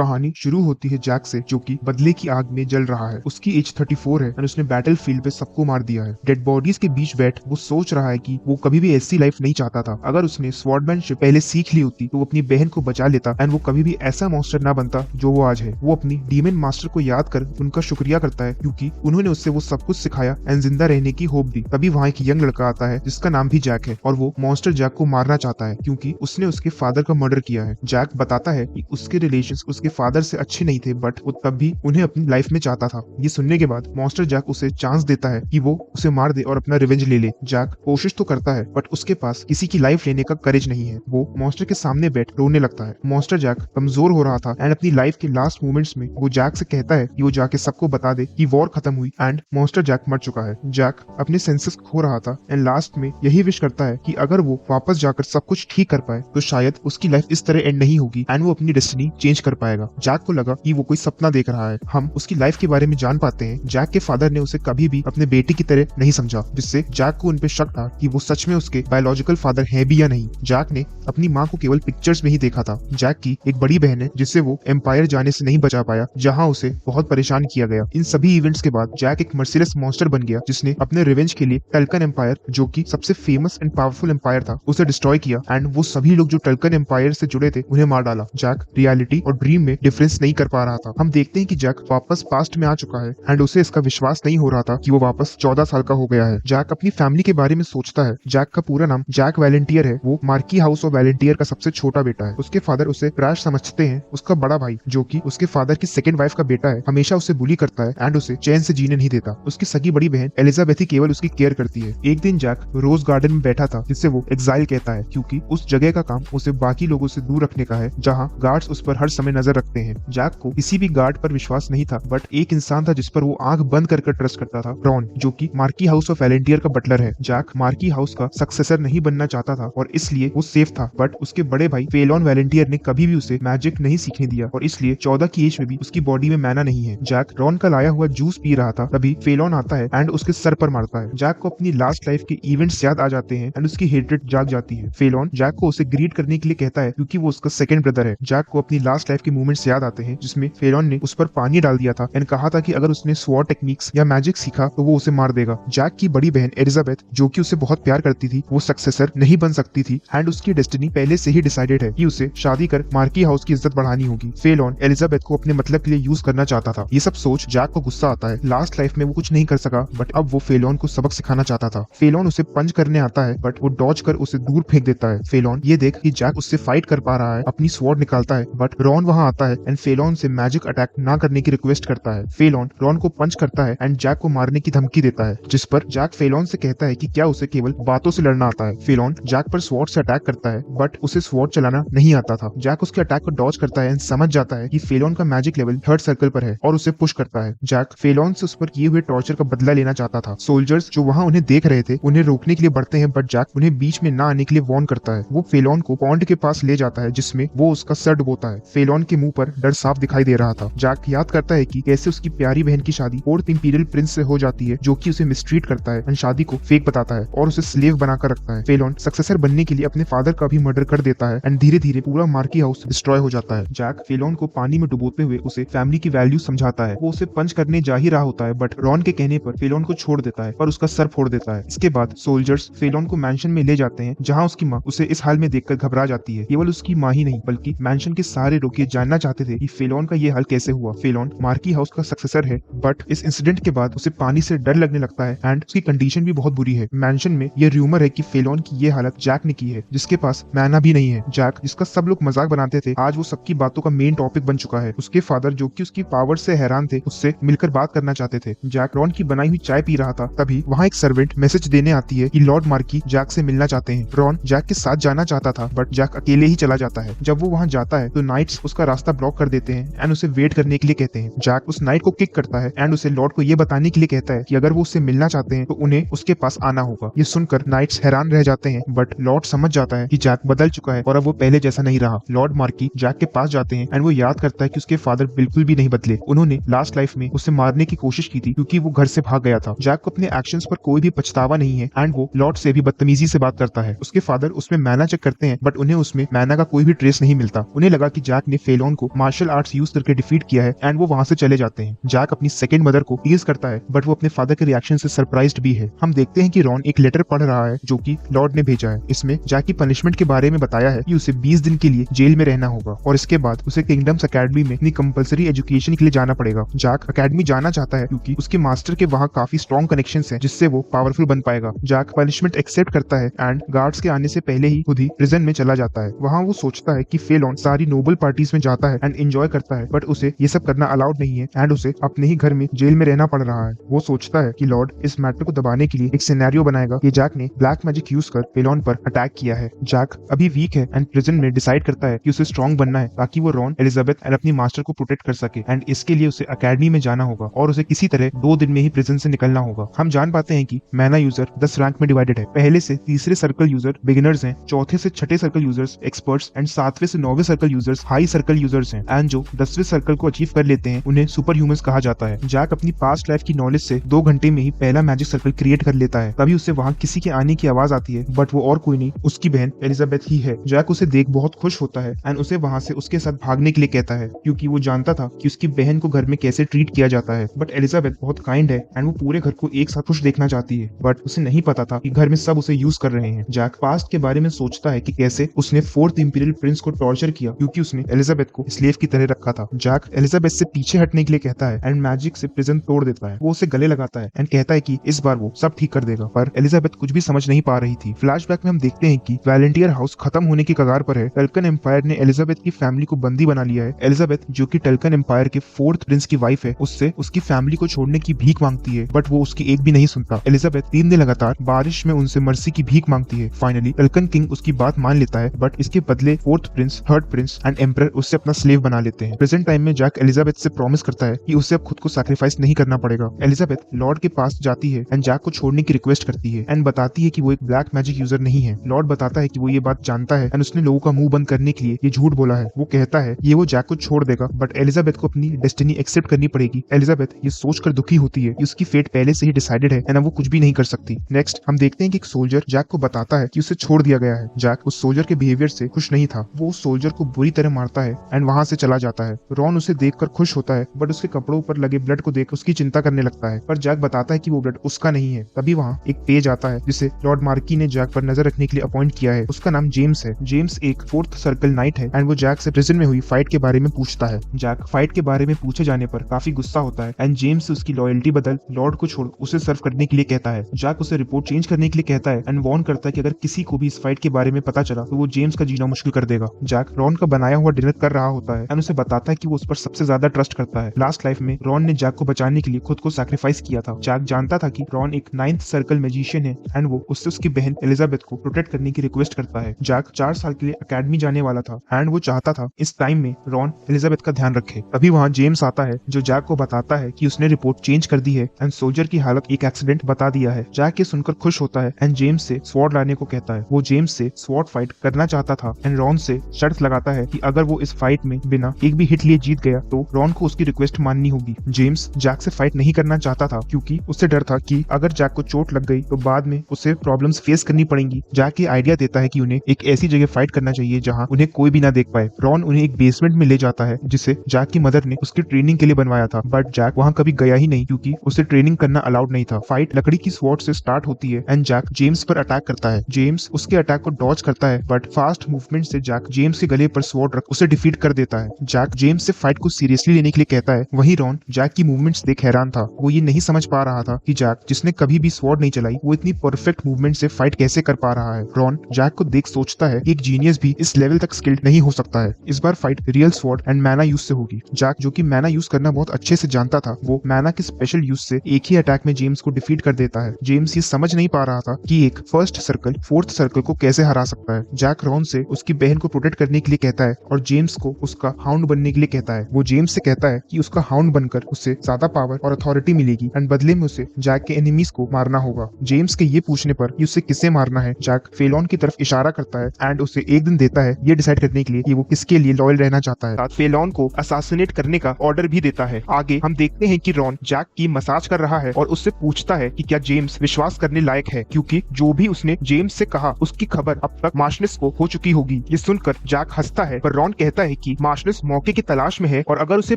कहानी शुरू होती है जैक से, जो कि बदले की आग में जल रहा है। उसकी एज 34 है और उसने बैटल फील्ड पे सबको मार दिया है। डेड बॉडीज के बीच बैठ वो सोच रहा है कि वो कभी भी ऐसी लाइफ नहीं चाहता था। अगर उसने स्वॉर्डमैनशिप पहले सीख ली होती तो वो अपनी बहन को बचा लेता एंड वो कभी भी ऐसा मॉन्स्टर ना बनता जो वो आज है। वो अपनी डीमन मास्टर को याद कर उनका शुक्रिया करता है क्योंकि उन्होंने उससे वो सब कुछ सिखाया एंड जिंदा रहने की होप दी। तभी वहाँ एक यंग लड़का आता है जिसका नाम भी जैक है और वो मॉन्स्टर जैक को मारना चाहता है क्योंकि उसने उसके फादर का मर्डर किया है। जैक बताता है कि उसके रिलेशंस उसके फादर से अच्छे नहीं थे बट वो तब भी उन्हें अपनी लाइफ में चाहता था। ये सुनने के बाद मॉन्स्टर जैक उसे चांस देता है कि वो उसे मार दे और अपना रिवेंज ले ले। जैक कोशिश तो करता है बट उसके पास किसी की लाइफ लेने का करेज नहीं है। वो मॉन्स्टर के सामने बैठ रोने लगता है। मॉन्स्टर जैक कमजोर हो रहा था एंड अपनी लाइफ के लास्ट मोमेंट्स में वो जैक से कहता है कि वो जाके सबको बता दे कि वॉर खत्म हुई एंड मॉन्स्टर जैक मर चुका है। जैक अपने सेंसेस खो रहा था एंड लास्ट में यही विश करता है कि अगर वो वापस जाकर सब कुछ ठीक कर पाए तो शायद उसकी लाइफ इस तरह एंड नहीं होगी एंड वो अपनी डेस्टिनी चेंज कर पाएगा। जैक को लगा कि वो कोई सपना देख रहा है। हम उसकी लाइफ के बारे में जान पाते हैं जैक के फादर ने उसे कभी भी अपने बेटे की तरह नहीं समझा, जिससे जैक को उनपे शक था कि वो सच में उसके बायोलॉजिकल फादर हैं भी या नहीं। जैक ने अपनी माँ को केवल पिक्चर्स में ही देखा था। जैक की एक बड़ी बहन है जिससे वो एम्पायर जाने से नहीं बचा पाया, जहाँ उसे बहुत परेशान किया गया। इन सभी इवेंट्स के बाद जैक एक मर्सिलेस मॉन्स्टर बन गया जिसने अपने रिवेंज के लिए टल्कन एम्पायर, जो कि सबसे फेमस एंड पावरफुल एम्पायर था, उसे डिस्ट्रॉय किया एंड वो सभी लोग जो टल्कन एम्पायर से जुड़े थे उन्हें मार डाला। जैक रियलिटी और ड्रीम में डिफरेंस नहीं कर पा रहा था। हम देखते हैं कि जैक वापस पास्ट में आ चुका है एंड उसे इसका विश्वास नहीं हो रहा था कि वो वापस 14 साल का हो गया है। जैक अपनी फैमिली के बारे में सोचता है। जैक का पूरा नाम जैक वैलेंटियर है। वो मार्की हाउस ऑफ वैलेंटियर का सबसे छोटा बेटा है। उसके फादर उसे क्रैश समझते हैं। उसका बड़ा भाई, जो कि उसके फादर की सेकंड वाइफ का बेटा है, हमेशा उसे बुली करता है एंड उसे चैन से जीने नहीं देता। उसकी सगी बड़ी बहन एलिजाबेथ ही केवल उसकी केयर करती है। एक दिन जैक रोज गार्डन में बैठा था जिसे वो एग्जाइल कहता है क्योंकि उस जगह का काम उसे बाकी लोगों से दूर रखने का है जहाँ गार्ड्स उस पर हर समय नजर रखते हैं। जैक को किसी भी गार्ड पर विश्वास नहीं था बट एक इंसान था जिस पर वो आंख बंद कर ट्रस्ट करता था, रॉन, जो कि मार्की हाउस ऑफ वैलेंटियर का बटलर है। जैक मार्की हाउस का सक्सेसर नहीं बनना चाहता था और इसलिए वो सेफ था बट उसके बड़े भाई फेलोन वैलेंटियर ने कभी भी उसे मैजिक नहीं सीखने दिया और इसलिए 14 की एज में भी उसकी बॉडी में मैना नहीं है। जैक रॉन का लाया हुआ जूस पी रहा था, तभी फेलोन आता है एंड उसके सर पर मारता है। जैक को अपनी लास्ट लाइफ के इवेंट्स याद आ जाते हैं एंड उसकी हेट्रेड जाग जाती है। फेलोन जैक को उसे ग्रीट करने के लिए कहता है क्योंकि वो उसका सेकंड ब्रदर है। जैक को अपनी लास्ट लाइफ के मूवमेंट्स याद आते हैं जिसमें फेलोन ने उस पर पानी डाल दिया था एंड कहा था कि अगर उसने स्वॉर्ड टेक्निक्स या मैजिक सीखा तो वो उसे मार देगा। जैक की बड़ी बहन एलिजाबेथ, जो कि उसे बहुत प्यार करती थी, वो सक्सेसर नहीं बन सकती थी एंड उसकी डेस्टिनी पहले से ही डिसाइडेड है कि उसे शादी कर मार्की हाउस की इज्जत बढ़ानी होगी। फेलोन एलिजाबेथ को अपने मतलब के लिए यूज करना चाहता था। ये सब सोच जैक को गुस्सा आता है। लास्ट लाइफ में वो कुछ नहीं कर सका बट अब वो फेलोन को सबक सिखाना चाहता था। फेलोन उसे पंच करने आता है बट वो डॉज कर उसे दूर फेंक देता है। फेलोन ये देख कि जैक उससे फाइट कर पा रहा है अपनी स्वॉर्ड निकालता है बट रॉन वहाँ आता है एंड फेलोन से मैजिक अटैक ना करने की रिक्वेस्ट करता है। फेलोन रॉन को पंच करता है एंड जैक को मारने की धमकी देता है, जिस पर जैक फेलोन से कहता है कि क्या उसे केवल बातों से लड़ना आता है। फेलोन जैक पर स्वॉर्ड से अटैक करता है बट उसे स्वॉर्ड चलाना नहीं आता था। जैक उसके अटैक को डॉज करता है एंड समझ जाता है कि फेलोन का मैजिक लेवल 3rd सर्कल पर है और उसे पुश करता है। जैक फेलोन से उस पर किए हुए टॉर्चर का बदला लेना चाहता था। सोल्जर्स जो वहाँ उन्हें देख रहे थे उन्हें रोकने के लिए बढ़ते हैं बट जैक उन्हें बीच में ना आने के लिए वार्न करता है। वो फेलोन को पॉन्ड के पास ले जाता है जिसमें वो उसका सर डुबोता है। फेलोन के मुंह पर डर साफ दिखाई दे रहा था। जैक याद करता है कि कैसे उसकी प्यारी बहन की शादी 4th इंपीरियल प्रिंस से हो जाती है, जो कि उसे मिसट्रीट करता है एंड शादी को फेक बताता है और उसे स्लेव बनाकर रखता है। फेलोन सक्सेसर बनने के लिए अपने फादर का भी मर्डर कर देता है एंड धीरे धीरे पूरा मार्की हाउस डिस्ट्रॉय हो जाता है। जैक फेलोन को पानी में डुबोते हुए उसे फैमिली की वैल्यू समझाता है। वो उसे पंच करने जा ही रहा होता है बट रॉन के कहने पर फेलोन को छोड़ देता है और उसका सर फोड़ देता है। इसके बाद सोल्जर्स फेलोन को मैंशन में ले जाते हैं जहाँ उसकी माँ उसे इस हाल में देखकर घबरा जाती है। केवल उसकी माँ ही नहीं बल्कि मैंशन के सारे लोग ये जानना चाहते थे कि फेलोन का ये हाल कैसे हुआ। फेलोन मार्की हाउस का सक्सेसर है बट इस इंसिडेंट के बाद उसे पानी से डर लगने लगता है एंड उसकी कंडीशन भी बहुत बुरी है। मैंशन में ये र्यूमर है कि फेलोन की ये हालत जैक ने की है, जिसके पास मैना भी नहीं है। जैक, जिसका सब लोग मजाक बनाते थे, आज वो सबकी बातों का मेन टॉपिक बन चुका है। उसके फादर, जो कि उसकी पावर से हैरान थे, उससे मिलकर बात करना चाहते थे। जैक रॉन की बनाई हुई चाय पी रहा था, तभी वहाँ एक सर्वेंट मैसेज देने आती है कि लॉर्ड मार्की जैक से मिलना चाहते हैं। रॉन जैक के साथ जाना चाहता था बट जैक अकेले ही चला जाता है। जब वो वहाँ जाता है तो नाइट्स उसका रास्ता ब्लॉक कर देते हैं एंड उसे वेट करने के लिए कहते हैं। जैक उस नाइट को किक करता है एंड उसे लॉर्ड को ये बताने के लिए कहता है कि अगर वो उससे मिलना चाहते हैं तो उन्हें उसके पास आना होगा। ये सुनकर नाइट्स हैरान रह जाते हैं बट लॉर्ड समझ जाता है कि जैक बदल चुका है और अब वो पहले जैसा नहीं रहा। लॉर्ड मार्की जैक के पास जाते हैं एंड वो याद करता है कि उसके फादर बिल्कुल भी नहीं बदले। उन्होंने लास्ट लाइफ में उसे मारने की कोशिश की थी क्योंकि वो घर से भाग गया था। जैक को अपने एक्शंस पर कोई भी पछतावा नहीं है एंड वो लॉर्ड से भी बदतमीजी से बात करता है। उसके फादर उसमें मैना चेक करते हैं बट उन्हें उसमें मैना का कोई भी ट्रेस नहीं मिलता। उन्हें लगा कि जैक ने फेलोन फेलॉन को मार्शल आर्ट्स यूज करके डिफीट किया है एंड वो वहाँ से चले जाते हैं। जैक अपनी सेकंड मदर को टीज करता है बट वो अपने फादर के रिएक्शन से सरप्राइज्ड भी है। हम देखते हैं कि रॉन एक लेटर पढ़ रहा है जो कि लॉर्ड ने भेजा है। इसमें जैक की पनिशमेंट के बारे में बताया है कि उसे 20 दिन के लिए जेल में रहना होगा और इसके बाद उसे किंगडम्स अकेडमी में अपनी कंपलसरी एजुकेशन के लिए जाना पड़ेगा। जैक अकेडमी जाना चाहता है क्योंकि उसके मास्टर के वहाँ काफी स्ट्रॉन्ग कनेक्शंस हैं जिससे वो पावरफुल बन पाएगा। जैक पनिशमेंट एक्सेप्ट करता है एंड गार्ड्स के आने से पहले ही खुद ही प्रिजन में चला जाता है। वहाँ वो सोचता है कि फेलॉन सारी नोबल पार्टीज में जाता है एंड एंजॉय करता है बट उसे ये सब करना अलाउड नहीं है एंड उसे अपने ही घर में जेल में रहना पड़ रहा है। वो सोचता है कि लॉर्ड इस मैटर को दबाने के लिए एक सिनेरियो बनाएगा कि जैक ने ब्लैक मैजिक यूज कर फेलॉन पर अटैक किया है। जैक अभी वीक है एंड प्रिजन में डिसाइड करता है कि उसे स्ट्रॉन्ग बनना है ताकि वो रॉन, एलिजाबेथ एंड अपनी मास्टर को प्रोटेक्ट कर सके एंड इसके लिए उसे अकेडमी में जाना होगा और उसे किसी तरह 2 दिन में ही प्रिजन से निकलना होगा। हम जान पाते हैं कि मैना यूजर 10 रैंक में डिवाइडेड है। पहले से तीसरे सर्कल यूजर बिगिनर्स हैं, चौथे से छठे सर्कल यूजर्स एक्सपर्ट्स एंड 7वें से 9वें circle users high circle users हैं एंड जो 10वें सर्कल को अचीव कर लेते हैं उन्हें सुपर ह्यूमंस कहा जाता है। जैक अपनी पास्ट लाइफ की नॉलेज से 2 घंटे में ही पहला मैजिक सर्कल क्रिएट कर लेता है। तभी उसे वहाँ किसी के आने की आवाज आती है बट वो और कोई नहीं, उसकी बहन एलिजाबेथ ही है। जैक उसे देख बहुत खुश होता है एंड उसे वहाँ से उसके साथ भागने के लिए कहता है क्योंकि वो जानता था कि उसकी बहन को घर में कैसे ट्रीट किया जाता है। बट एलिजाबेथ बहुत काइंड है एंड वो पूरे घर को एक साथ खुश देखना चाहती है बट उसे नहीं पता था कि घर में सब उसे यूज कर रहे हैं। जैक पास्ट के बारे में सोचता है कि कैसे उसने 4th इंपीरियल प्रिंस को टॉर्चर किया क्योंकि उसने एलिजाबेथ को स्लेव की तरह रखा था। जैक एलिजाबेथ से पीछे हटने के लिए कहता है एंड मैजिक से प्रिजन तोड़ देता है। वो उसे गले लगाता है एंड कहता है कि इस बार वो सब ठीक कर देगा पर एलिजाबेथ कुछ भी समझ नहीं पा रही थी। फ्लैशबैक में हम देखते हैं कि वैलेंटियर हाउस खत्म होने की कगार पर है। टल्कन एम्पायर ने एलिजाबेथ की फैमिली को बंदी बना लिया है। एलिजाबेथ जो कि टल्कन एम्पायर के 4th प्रिंस की वाइफ है उससे उसकी फैमिली को छोड़ने की भीख मांगती है बट वो उसकी एक भी नहीं सुनता। एलिजाबेथ 3 दिन लगातार बारिश में उनसे मर्सी की भीख मांगती है। फाइनली टल्कन किंग उसकी बात मान लेता है बट इसके बदले 4th Prince, 3rd Prince and emperor उससे अपना स्लेव बना लेते हैं। प्रेजेंट टाइम में जैक एलिजाबेथ से प्रॉमिस करता है कि उसे अब खुद को सैक्रिफाइस नहीं करना पड़ेगा। एलिजाबेथ लॉर्ड के पास जाती है एंड जैक को छोड़ने की रिक्वेस्ट करती है एंड बताती है कि वो एक ब्लैक मैजिक यूजर नहीं है। लॉर्ड बताता है कि वो ये बात जानता है एंड उसने लोगों का मुंह बंद करने के लिए ये झूठ बोला है। वो कहता है ये वो जैक को छोड़ देगा बट एलिजाबेथ को अपनी डेस्टिनी एक्सेप्ट करनी पड़ेगी। एलिजाबेथ ये सोचकर दुखी होती है कि उसकी फेट पहले से ही डिसाइडेड है एंड वो कुछ भी नहीं कर सकती। नेक्स्ट हम देखते हैं कि एक सोल्जर जैक को बताता है कि उसे छोड़ दिया गया है। जैक उस सोल्जर के बिहेवियर से खुश नहीं था। वो उस सोल्जर को बुरी तरह मारता है एंड वहां से चला जाता है। रॉन उसे देखकर खुश होता है बट उसके कपड़ों पर लगे ब्लड को देख उसकी चिंता करने लगता है पर जैक बताता है कि वो ब्लड उसका नहीं है। तभी वहाँ एक पेज आता है जिसे लॉर्ड मार्की ने जैक पर नजर रखने के लिए अपॉइंट किया है। उसका नाम जेम्स है। जेम्स एक 4th सर्कल नाइट है एंड वो जैक से प्रिजन में हुई फाइट के बारे में पूछता है। जैक फाइट के बारे में पूछे जाने पर काफी गुस्सा होता है एंड जेम्स से उसकी लॉयल्टी बदल लॉर्ड को छोड़ उसे सर्व करने के लिए कहता है। जैक उसे रिपोर्ट चेंज करने के लिए कहता है एंड वार्न करता है कि अगर किसी को भी इस फाइट के बारे में पता चला तो वो जेम्स का जीना मुश्किल कर देगा। जैक रॉन का बनाया हुआ डिनर कर रहा होता है एंड उसे बताता है कि वो उस पर सबसे ज्यादा ट्रस्ट करता है। लास्ट लाइफ में रॉन ने जैक को बचाने के लिए खुद को सैक्रिफाइस किया था। जैक जानता था कि रॉन एक 9th सर्कल मैजिशियन है एंड वो उससे उसकी बहन एलिजाबेथ को प्रोटेक्ट करने की रिक्वेस्ट करता है। जैक 4 साल के लिए अकेडमी जाने वाला था एंड वो चाहता था इस टाइम में रॉन एलिजाबेथ का ध्यान रखे। तभी वहाँ जेम्स आता है जो जैक को बताता है कि उसने रिपोर्ट चेंज कर दी है एंड सोल्जर की हालत एक एक्सीडेंट बता दिया है। जैक ये सुनकर खुश होता है एंड जेम्स से स्वॉर्ड लाने को कहता है। वो जेम्स से स्वॉर्ड फाइट करना चाहता था एंड रॉन से शर्त लगाता है कि अगर वो इस फाइट में बिना एक भी हिट लिए जीत गया तो रॉन को उसकी रिक्वेस्ट माननी होगी। जेम्स जैक से फाइट नहीं करना चाहता था क्योंकि उसे डर था कि अगर जैक को चोट लग गई तो बाद में उसे प्रॉब्लम्स फेस करनी पड़ेंगी। जैक ये आइडिया देता है कि उन्हें एक ऐसी जगह फाइट करना चाहिए जहां उन्हें कोई भी ना देख पाए। रॉन उन्हें एक बेसमेंट में ले जाता है जिसे जैक की मदर ने उसकी ट्रेनिंग के लिए बनवाया था बट जैक वहां कभी गया ही नहीं क्योंकि उसे ट्रेनिंग करना अलाउड नहीं था। फाइट लकड़ी की स्वॉर्ड से स्टार्ट होती है एंड जैक जेम्स पर अटैक करता है। जेम्स उसके अटैक को डॉज करता है बट फास्ट मूवमेंट से जैक जेम्स के गले पर स्वॉर्ड रख उसे डिफीट कर देता है। जैक जेम्स से फाइट को सीरियसली लेने के लिए कहता है। वहीं रॉन जैक की मूवमेंट्स देख हैरान था। वो ये नहीं समझ पा रहा था कि जैक जिसने कभी भी स्वॉर्ड नहीं चलाई वो इतनी परफेक्ट मूवमेंट से फाइट कैसे कर पा रहा है। रॉन जैक को देख सोचता है कि एक जीनियस भी इस लेवल तक स्किल्ड नहीं हो सकता है। इस बार फाइट रियल स्वॉर्ड एंड मैना यूज से होगी। जैक जो कि मैना यूज करना बहुत अच्छे से जानता था वो मैना के स्पेशल यूज से एक ही अटैक में जेम्स को डिफीट कर देता है। जेम्स ये समझ नहीं पा रहा था कि एक 1st सर्कल 4th सर्कल को कैसे हरा सकता है। जैक रॉन से उसकी बहन को प्रोटेक्ट करने के लिए कहता है और जेम्स को उसका हाउंड बनने के लिए कहता है। वो जेम्स से कहता है कि उसका हाउंड बनकर उसे ज्यादा पावर और अथॉरिटी मिलेगी एंड बदले में उसे जैक के एनिमीज को मारना होगा। जेम्स के ये पूछने पर कि उसे किसे मारना है जैक फेलॉन की तरफ इशारा करता है एंड उसे एक दिन देता है ये डिसाइड करने के लिए कि वो किसके लिए लॉयल रहना चाहता है। साथ फेलॉन को असैसिनेट करने का ऑर्डर भी देता है। आगे हम देखते हैं कि रॉन जैक की मसाज कर रहा है और उससे पूछता है कि क्या जेम्स विश्वास करने लायक है क्योंकि जो भी उसने जेम्स से कहा उसकी खबर अब तक मार्शनेस को हो चुकी होगी। ये सुनकर जैक हंसता है पर रॉन कहता है है कि मार्शनेस मौके की तलाश में है और अगर उसे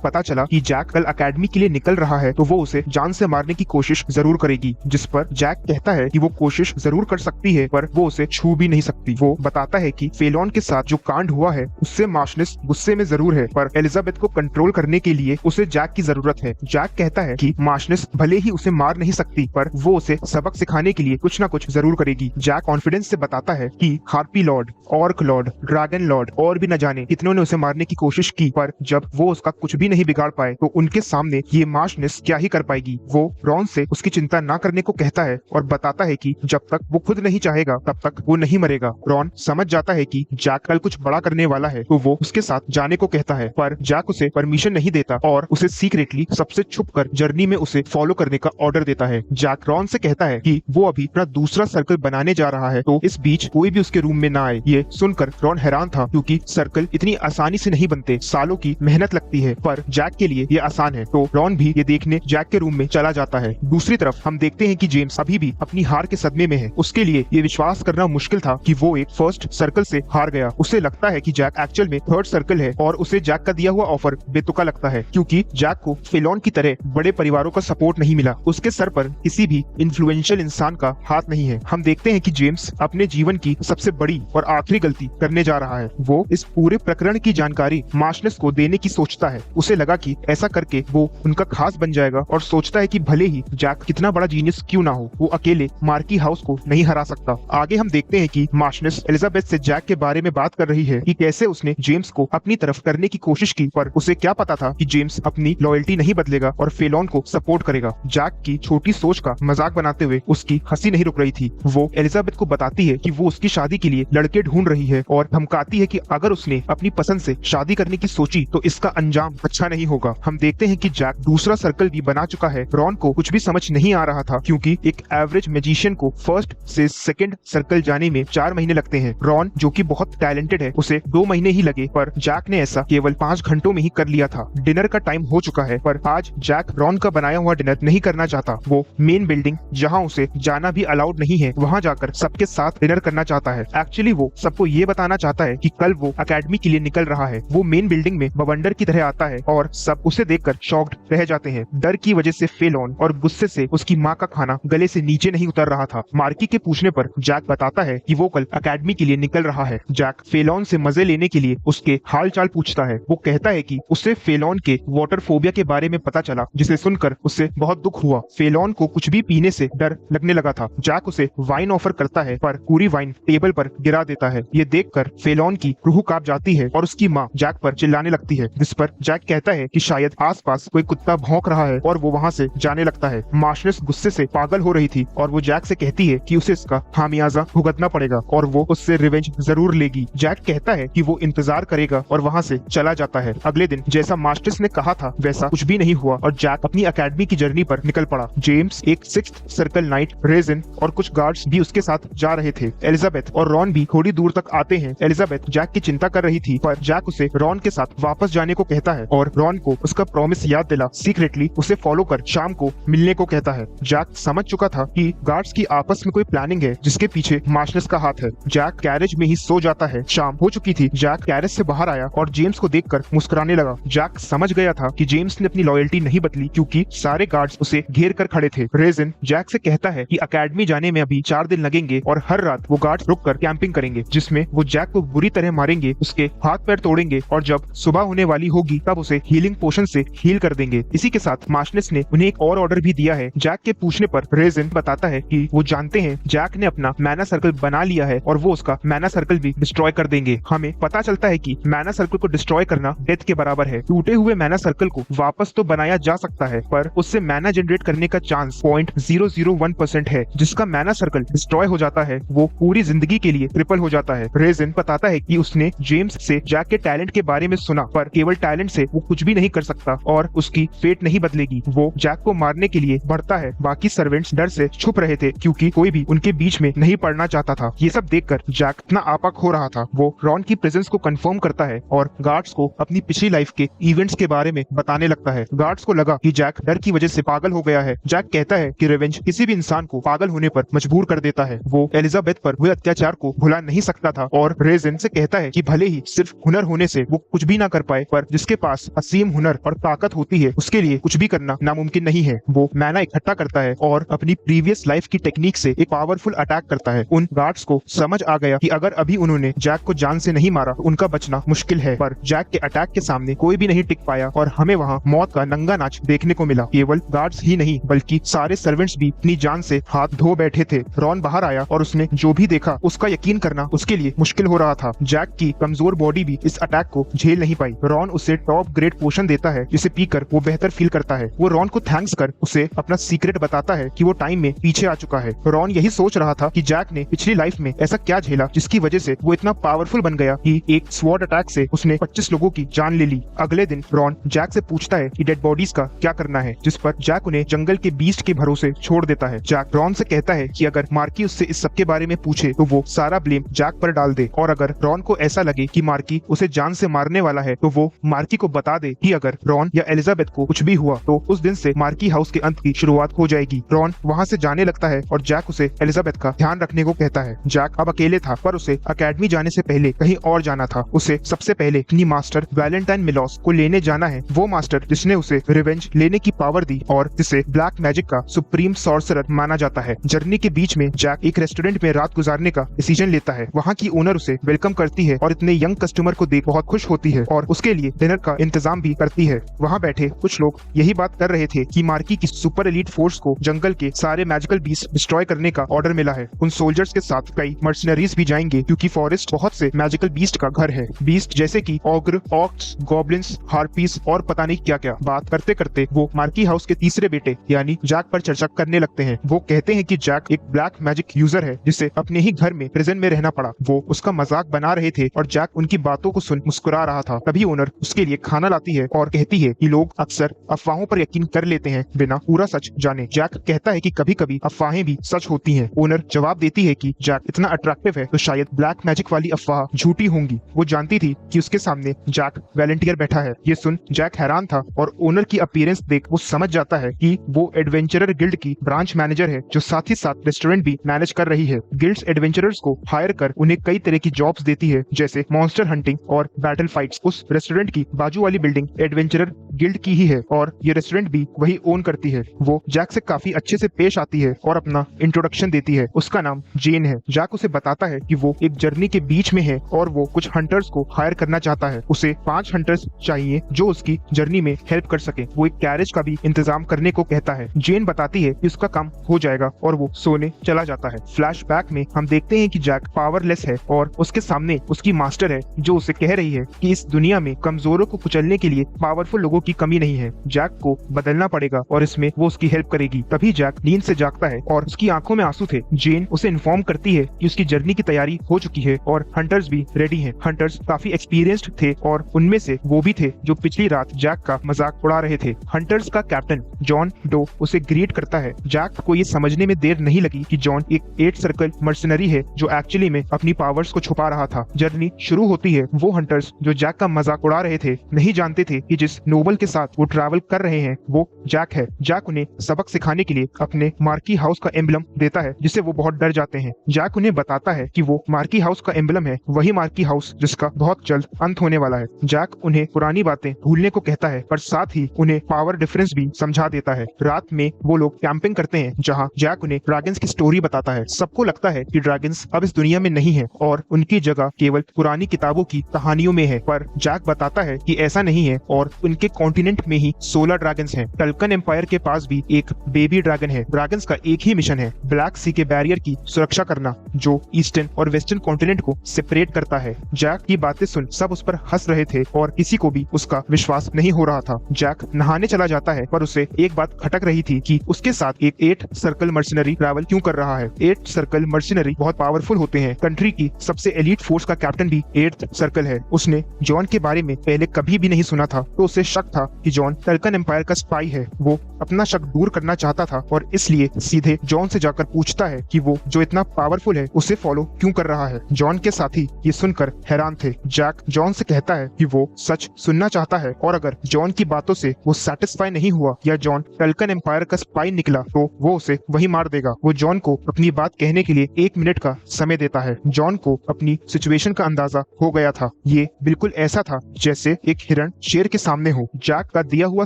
पता चला कि जैक कल अकेडमी के लिए निकल रहा है तो वो उसे जान से मारने की कोशिश जरूर करेगी। जिस पर जैक कहता है कि वो कोशिश जरूर कर सकती है पर वो उसे छू भी नहीं सकती। वो बताता है कि फेलोन के साथ जो कांड हुआ है उससे मार्शनेस गुस्से में जरूर है पर एलिजाबेथ को कंट्रोल करने के लिए उसे जैक की जरूरत है। जैक कहता है कि मार्शनेस भले ही उसे मार नहीं सकती पर वो उसे सबक सिखाने के लिए कुछ न कुछ जरूर करेगी। जैक कॉन्फिडेंस से बताता है कि harpy lord, orc lord, dragon lord और भी न जाने कितनों ने उसे मारने की कोशिश की पर जब वो उसका कुछ भी नहीं बिगाड़ पाए तो उनके सामने ये मार्शनेस क्या ही कर पाएगी। वो रॉन से उसकी चिंता ना करने को कहता है और बताता है कि जब तक वो खुद नहीं चाहेगा तब तक वो नहीं मरेगा। रॉन समझ जाता है कि जैक कल कुछ बड़ा करने वाला है तो वो उसके साथ जाने को कहता है पर जैक उसे परमिशन नहीं देता और उसे सीक्रेटली सबसे छुपकर जर्नी में उसे फॉलो करने का ऑर्डर देता है। जैक रॉन से कहता है कि वो अभी अपना दूसरा सर्कल बनाने जा रहा है तो इस बीच कोई भी उसके रूम में ना आए। ये सुनकर रॉन हैरान था क्योंकि सर्कल इतनी आसानी से नहीं बनते, सालों की मेहनत लगती है पर जैक के लिए ये आसान है। तो रॉन भी ये देखने जैक के रूम में चला जाता है। दूसरी तरफ हम देखते हैं कि जेम्स अभी भी अपनी हार के सदमे में है। उसके लिए ये विश्वास करना मुश्किल था कि वो एक फर्स्ट सर्कल से हार गया। उसे लगता है कि जैक एक्चुअल में थर्ड सर्कल है और उसे जैक का दिया हुआ ऑफर बेतुका लगता है क्योंकि जैक को फेलोन की तरह बड़े परिवारों का सपोर्ट नहीं मिला। उसके सर पर किसी भी इन्फ्लुएंशियल इंसान का हाथ नहीं है। हम देखते हैं कि जेम्स अपने जीवन की सबसे बड़ी और आखिरी गलती करने जा रहा है। वो इस पूरे प्रकरण की जानकारी मार्शनेस को देने की सोचता है। उसे लगा कि ऐसा करके वो उनका खास बन जाएगा और सोचता है कि भले ही जैक कितना बड़ा जीनियस क्यों ना हो वो अकेले मार्की हाउस को नहीं हरा सकता। आगे हम देखते हैं कि मार्शनेस एलिजाबेथ से जैक के बारे में बात कर रही है कि कैसे उसने जेम्स को अपनी तरफ करने की कोशिश की पर उसे क्या पता था कि जेम्स अपनी लॉयल्टी नहीं बदलेगा और फेलोन को सपोर्ट करेगा। जैक की छोटी सोच का मजाक बनाते हुए उसकी हंसी नहीं रुक रही थी। वो एलिजाबेथ को बताती है कि वो उसकी शादी के लिए लड़के ढूंढ रही है और धमकाती है कि अगर उसने अपनी पसंद से शादी करने की सोची तो इसका अंजाम अच्छा नहीं होगा। हम देखते हैं कि जैक दूसरा सर्कल भी बना चुका है। रॉन को कुछ भी समझ नहीं आ रहा था क्योंकि एक एवरेज मैजिशियन को फर्स्ट से सेकंड सर्कल जाने में 4 महीने लगते हैं। रॉन जो कि बहुत टैलेंटेड है उसे 2 महीने ही लगे पर जैक ने ऐसा केवल 5 घंटों में ही कर लिया था। डिनर का टाइम हो चुका है पर आज जैक रॉन का बनाया हुआ डिनर नहीं करना चाहता। वो मेन बिल्डिंग जहाँ उसे जाना भी अलाउड नहीं है वहाँ जाकर सबके साथ डिनर करना चाहता है। एक्चुअली वो सबको ये बताना चाहता है कि कल वो अकेडमी के लिए निकल रहा है। वो मेन बिल्डिंग में बवंडर की तरह आता है और सब उसे देखकर शॉक्ड रह जाते हैं। डर की वजह से फेलोन और गुस्से से उसकी माँ का खाना गले से नीचे नहीं उतर रहा था। मार्की के पूछने पर जैक बताता है कि वो कल अकेडमी के लिए निकल रहा है। जैक फेलोन से मजे लेने के लिए उसके हाल चाल पूछता है। वो कहता है कि उसे फेलोन के वाटर फोबिया के बारे में पता चला जिसे सुनकर उसे बहुत दुख हुआ। फेलोन को कुछ भी पीने से डर लगने लगा था। जैक उसे वाइन ऑफर करता है पर पूरी वाइन टेबल पर गिरा देता है। ये देखकर फेलोन की रूह कांप जाती है और उसकी माँ जैक पर चिल्लाने लगती है जिस पर जैक कहता है कि शायद आसपास कोई कुत्ता भौंक रहा है और वो वहाँ से जाने लगता है। मार्शनेस गुस्से से पागल हो रही थी और वो जैक से कहती है कि उसे इसका खामियाजा भुगतना पड़ेगा और वो उससे रिवेंज जरूर लेगी। जैक कहता है कि वो इंतजार करेगा और वहाँ से चला जाता है। अगले दिन जैसा मार्शनेस ने कहा था वैसा कुछ भी नहीं हुआ और जैक अपनी अकेडमी की जर्नी पर निकल पड़ा। जेम्स, एक 6th सर्कल नाइट, रेजिन और कुछ गार्ड्स भी उसके साथ जा रहे थे। एलिजाबेथ और रॉन भी थोड़ी दूर तक आते हैं। एलिजाबेथ जैक की चिंता कर रही थी पर जैक उसे रॉन के साथ वापस जाने को कहता है और रॉन को उसका प्रॉमिस याद दिला सीक्रेटली उसे फॉलो कर शाम को मिलने को कहता है। जैक समझ चुका था कि गार्ड्स की आपस में कोई प्लानिंग है जिसके पीछे मार्शनेस का हाथ है। जैक कैरेज में ही सो जाता है। शाम हो चुकी थी। जैक कैरेज से बाहर आया और जेम्स को देखकर मुस्कुराने लगा। जैक समझ गया था कि जेम्स ने अपनी लॉयल्टी नहीं बदली क्योंकि सारे गार्ड्स उसे घेर कर खड़े थे। रेजिन जैक से कहता है कि अकेडमी जाने में अभी 4 दिन लगेंगे और हर रात वो गार्ड्स रुक कर कैंपिंग करेंगे जिसमें वो जैक को बुरी तरह मारेंगे, उसके हाथ पैर तोड़ेंगे और जब सुबह होने वाली होगी तब उसे हीलिंग पोशन से हील कर देंगे। इसी के साथ मार्शनेस ने उन्हें एक और ऑर्डर भी दिया है। जैक के पूछने पर रेजिन बताता है कि वो जानते हैं जैक ने अपना मैना सर्कल बना लिया है और वो उसका मैना सर्कल भी डिस्ट्रॉय कर देंगे। हमें पता चलता है कि मैना सर्कल को डिस्ट्रॉय करना डेथ के बराबर है। टूटे हुए मैना सर्कल को वापस तो बनाया जा सकता है पर उससे मैना जनरेट करने का चांस 0.001% है। जिसका मैना सर्कल डिस्ट्रॉय हो जाता है वो पूरी जिंदगी के लिए ट्रिपल हो जाता है। रेजिन बताता है कि उसने जेम्स से जैक के टैलेंट के बारे में सुना पर केवल टैलेंट से वो कुछ भी नहीं कर सकता और उसकी फेट नहीं बदलेगी। वो जैक को मारने के लिए बढ़ता है। बाकी सर्वेंट्स डर से छुप रहे थे क्योंकि कोई भी उनके बीच में नहीं पड़ना चाहता था। ये सब देखकर जैक इतना आपाक हो रहा था। वो रॉन की प्रेजेंस को कंफर्म करता है और गार्ड्स को अपनी पिछली लाइफ के इवेंट्स के बारे में बताने लगता है। गार्ड्स को लगा कि जैक डर की वजह से पागल हो गया है। जैक कहता है कि रिवेंज किसी भी इंसान को पागल होने पर मजबूर कर देता है। वो एलिजाबेथ पर हुए अत्याचार को भुला नहीं सकता था और रेजिन से कहता है कि भले ही सिर्फ हुनर हुनर होने से वो कुछ भी ना कर पाए, पर जिसके पास असीम हुनर और ताकत होती है उसके लिए कुछ भी करना नामुमकिन नहीं है। वो मैना इकट्ठा करता है और अपनी प्रीवियस लाइफ की टेक्निक से एक पावरफुल अटैक करता है। उन गार्ड्स को समझ आ गया कि अगर अभी उन्होंने जैक को जान से नहीं मारा तो उनका बचना मुश्किल है, पर जैक के अटैक के सामने कोई भी नहीं टिक पाया और हमें वहाँ मौत का नंगा नाच देखने को मिला। केवल गार्ड्स ही नहीं बल्कि सारे सर्वेंट्स भी अपनी जान से हाथ धो बैठे थे। रॉन बाहर आया और उसने जो भी देखा उसका यकीन करना उसके लिए मुश्किल हो रहा था। जैक की कमजोर बॉडी भी इस अटैक को झेल नहीं पाई। रॉन उसे टॉप ग्रेड पोशन देता है जिसे पीकर वो बेहतर फील करता है। वो रॉन को थैंक्स कर उसे अपना सीक्रेट बताता है कि वो टाइम में पीछे आ चुका है। रॉन यही सोच रहा था कि जैक ने पिछली लाइफ में ऐसा क्या झेला जिसकी वजह से वो इतना पावरफुल बन गया कि एक स्वॉर्ड अटैक से उसने 25 लोगों की जान ले ली। अगले दिन रॉन जैक से पूछता है कि डेड बॉडीज का क्या करना है, जिस पर जैक उन्हें जंगल के बीस्ट के भरोसे छोड़ देता है। जैक रॉन से कहता है कि अगर मार्की उससे इस सब के बारे में पूछे तो वो सारा ब्लेम जैक पर डाल दे, और अगर रॉन को ऐसा लगे कि मार्की उसे जान से मारने वाला है तो वो मार्की को बता दे कि अगर रॉन या एलिजाबेथ को कुछ भी हुआ तो उस दिन से मार्की हाउस के अंत की शुरुआत हो जाएगी। रॉन वहाँ से जाने लगता है और जैक उसे एलिजाबेथ का ध्यान रखने को कहता है। जैक अब अकेले था पर उसे अकेडमी जाने से पहले कहीं और जाना था। उसे सबसे पहले अपनी मास्टर वैलेंटाइन मिलोस को लेने जाना है, वो मास्टर जिसने उसे रिवेंज लेने की पावर दी और जिसे ब्लैक मैजिक का सुप्रीम सॉर्सरर माना जाता है। जर्नी के बीच में जैक एक रेस्टोरेंट में रात गुजारने का डिसीजन लेता है। वहाँ की ओनर उसे वेलकम करती है और इतने यंग कस्टमर को देख बहुत खुश होती है और उसके लिए डिनर का इंतजाम भी करती है। वहाँ बैठे कुछ लोग यही बात कर रहे थे कि मार्की की सुपर एलीट फोर्स को जंगल के सारे मैजिकल बीस्ट डिस्ट्रॉय करने का ऑर्डर मिला है। उन सोल्जर्स के साथ कई मर्सनरीज भी जाएंगे क्योंकि फॉरेस्ट बहुत से मैजिकल बीस्ट का घर है। बीस्ट जैसे कि ऑग्र, ऑक्स, गॉब्लिन्स, हार्पीज और पता नहीं क्या क्या। बात करते करते वो मार्की हाउस के तीसरे बेटे यानी जैक पर चर्चा करने लगते हैं। वो कहते हैं कि जैक एक ब्लैक मैजिक यूजर है जिसे अपने ही घर में प्रिजन में रहना पड़ा। वो उसका मजाक बना रहे थे और जैक उनकी बातों को सुन मुस्कुरा रहा था। तभी ओनर उसके लिए खाना लाती है और कहती है कि लोग अक्सर अफवाहों पर यकीन कर लेते हैं बिना पूरा सच जाने। जैक कहता है कि कभी कभी अफवाहें भी सच होती हैं। ओनर जवाब देती है कि जैक इतना अट्रैक्टिव है तो शायद ब्लैक मैजिक वाली अफवाह झूठी होंगी। वो जानती थी कि उसके सामने जैक वॉलंटियर बैठा है। ये सुन जैक हैरान था और ओनर की अपीयरेंस देख वो समझ जाता है कि वो एडवेंचरर गिल्ड की ब्रांच मैनेजर है जो साथ ही साथ रेस्टोरेंट भी मैनेज कर रही है। गिल्ड्स एडवेंचरर्स को हायर कर उन्हें कई तरह की जॉब्स देती है जैसे मॉन्स्टर हंटिंग और बैटल फाइट्स। उस रेस्टोरेंट की बाजू वाली बिल्डिंग एडवेंचरर गिल्ड की ही है और ये रेस्टोरेंट भी वही ओन करती है। वो जैक से काफी अच्छे से पेश आती है और अपना इंट्रोडक्शन देती है। उसका नाम जेन है। जैक उसे बताता है कि वो एक जर्नी के बीच में है और वो कुछ हंटर्स को हायर करना चाहता है। उसे 5 हंटर्स चाहिए जो उसकी जर्नी में हेल्प कर सके। वो एक कैरेज का भी इंतजाम करने को कहता है। जेन बताती है कि उसका काम हो जाएगा और वो सोने चला जाता है। फ्लैशबैक में हम देखते हैं कि जैक पावरलेस है और उसके सामने उसकी मास्टर है जो उसे कह रही है कि इस दुनिया में कमजोरों को कुचलने के लिए पावरफुल लोगों की कमी नहीं है। जैक को बदलना पड़ेगा और इसमें वो उसकी हेल्प करेगी। तभी जैक नींद से जागता है और उसकी आंखों में आंसू थे। जेन उसे इन्फॉर्म करती है कि उसकी जर्नी की तैयारी हो चुकी है और हंटर्स भी रेडी हैं। हंटर्स काफी एक्सपीरियंस्ड थे और उनमें से वो भी थे जो पिछली रात जैक का मजाक उड़ा रहे थे। हंटर्स का कैप्टन जॉन डो उसे ग्रीट करता है। जैक को ये समझने में देर नहीं लगी कि जॉन एक 8 सर्कल मर्सनरी है जो एक्चुअली में अपनी पावर्स को छुपा रहा था। जर्नी शुरू होती है। वो हंटर्स जो जैक का मजाक उड़ा रहे थे नहीं जानते थे कि जिस नोबल के साथ वो ट्रैवल कर रहे हैं वो जैक है। जैक उन्हें सबक सिखाने के लिए अपने मार्की हाउस का एम्बलम देता है जिससे वो बहुत डर जाते हैं। जैक उन्हें बताता है कि वो मार्की हाउस का एम्बलम है, वही मार्की हाउस जिसका बहुत जल्द अंत होने वाला है। जैक उन्हें पुरानी बातें भूलने को कहता है पर साथ ही उन्हें पावर डिफरेंस भी समझा देता है। रात में वो लोग कैंपिंग करते हैं जहाँ जैक उन्हें ड्रैगन्स की स्टोरी बताता है। सबको लगता है कि ड्रैगन्स अब इस दुनिया में नहीं है और उनकी जगह केवल पुरानी किताबों की कहानियों में है, पर जैक बताता है कि ऐसा नहीं है और उनके कॉन्टिनेंट में ही 16 ड्रैगन्स हैं। टल्कन एम्पायर के पास भी एक बेबी ड्रैगन है। ड्रैगन्स का एक ही मिशन है, ब्लैक सी के बैरियर की सुरक्षा करना जो ईस्टर्न और वेस्टर्न कॉन्टिनेंट को सेपरेट करता है। जैक की बातें सुन सब उस पर हंस रहे थे और किसी को भी उसका विश्वास नहीं हो रहा था। जैक नहाने चला जाता है पर उसे एक बात खटक रही थी कि उसके साथ एक 8 सर्कल मर्सनरी ट्रैवल क्यों कर रहा है। 8 सर्कल मर्सनरी बहुत पावरफुल होते हैं। कंट्री की सबसे एलीट फोर्स का कैप्टन भी 8th सर्कल है। उसने जॉन के बारे में पहले कभी भी नहीं सुना था तो उसे शक था कि जॉन टल्कन एम्पायर का स्पाई है। वो अपना शक दूर करना चाहता था और इसलिए सीधे जॉन से जाकर पूछता है कि वो जो इतना पावरफुल है उसे फॉलो क्यों कर रहा है। जॉन के साथी ये सुनकर हैरान थे। जैक जॉन से कहता है कि वो सच सुनना चाहता है और अगर जॉन की बातों से वो सेटिस्फाई नहीं हुआ या जॉन टल्कन एम्पायर का स्पाई निकला तो वो उसे वही मार देगा। वो जॉन को अपनी बात कहने के लिए 1 मिनट का समय देता है। जॉन को अपनी सिचुएशन का अंदाजा हो गया था। था। ये बिल्कुल ऐसा था जैसे एक हिरण शेर के सामने हो। जैक का दिया हुआ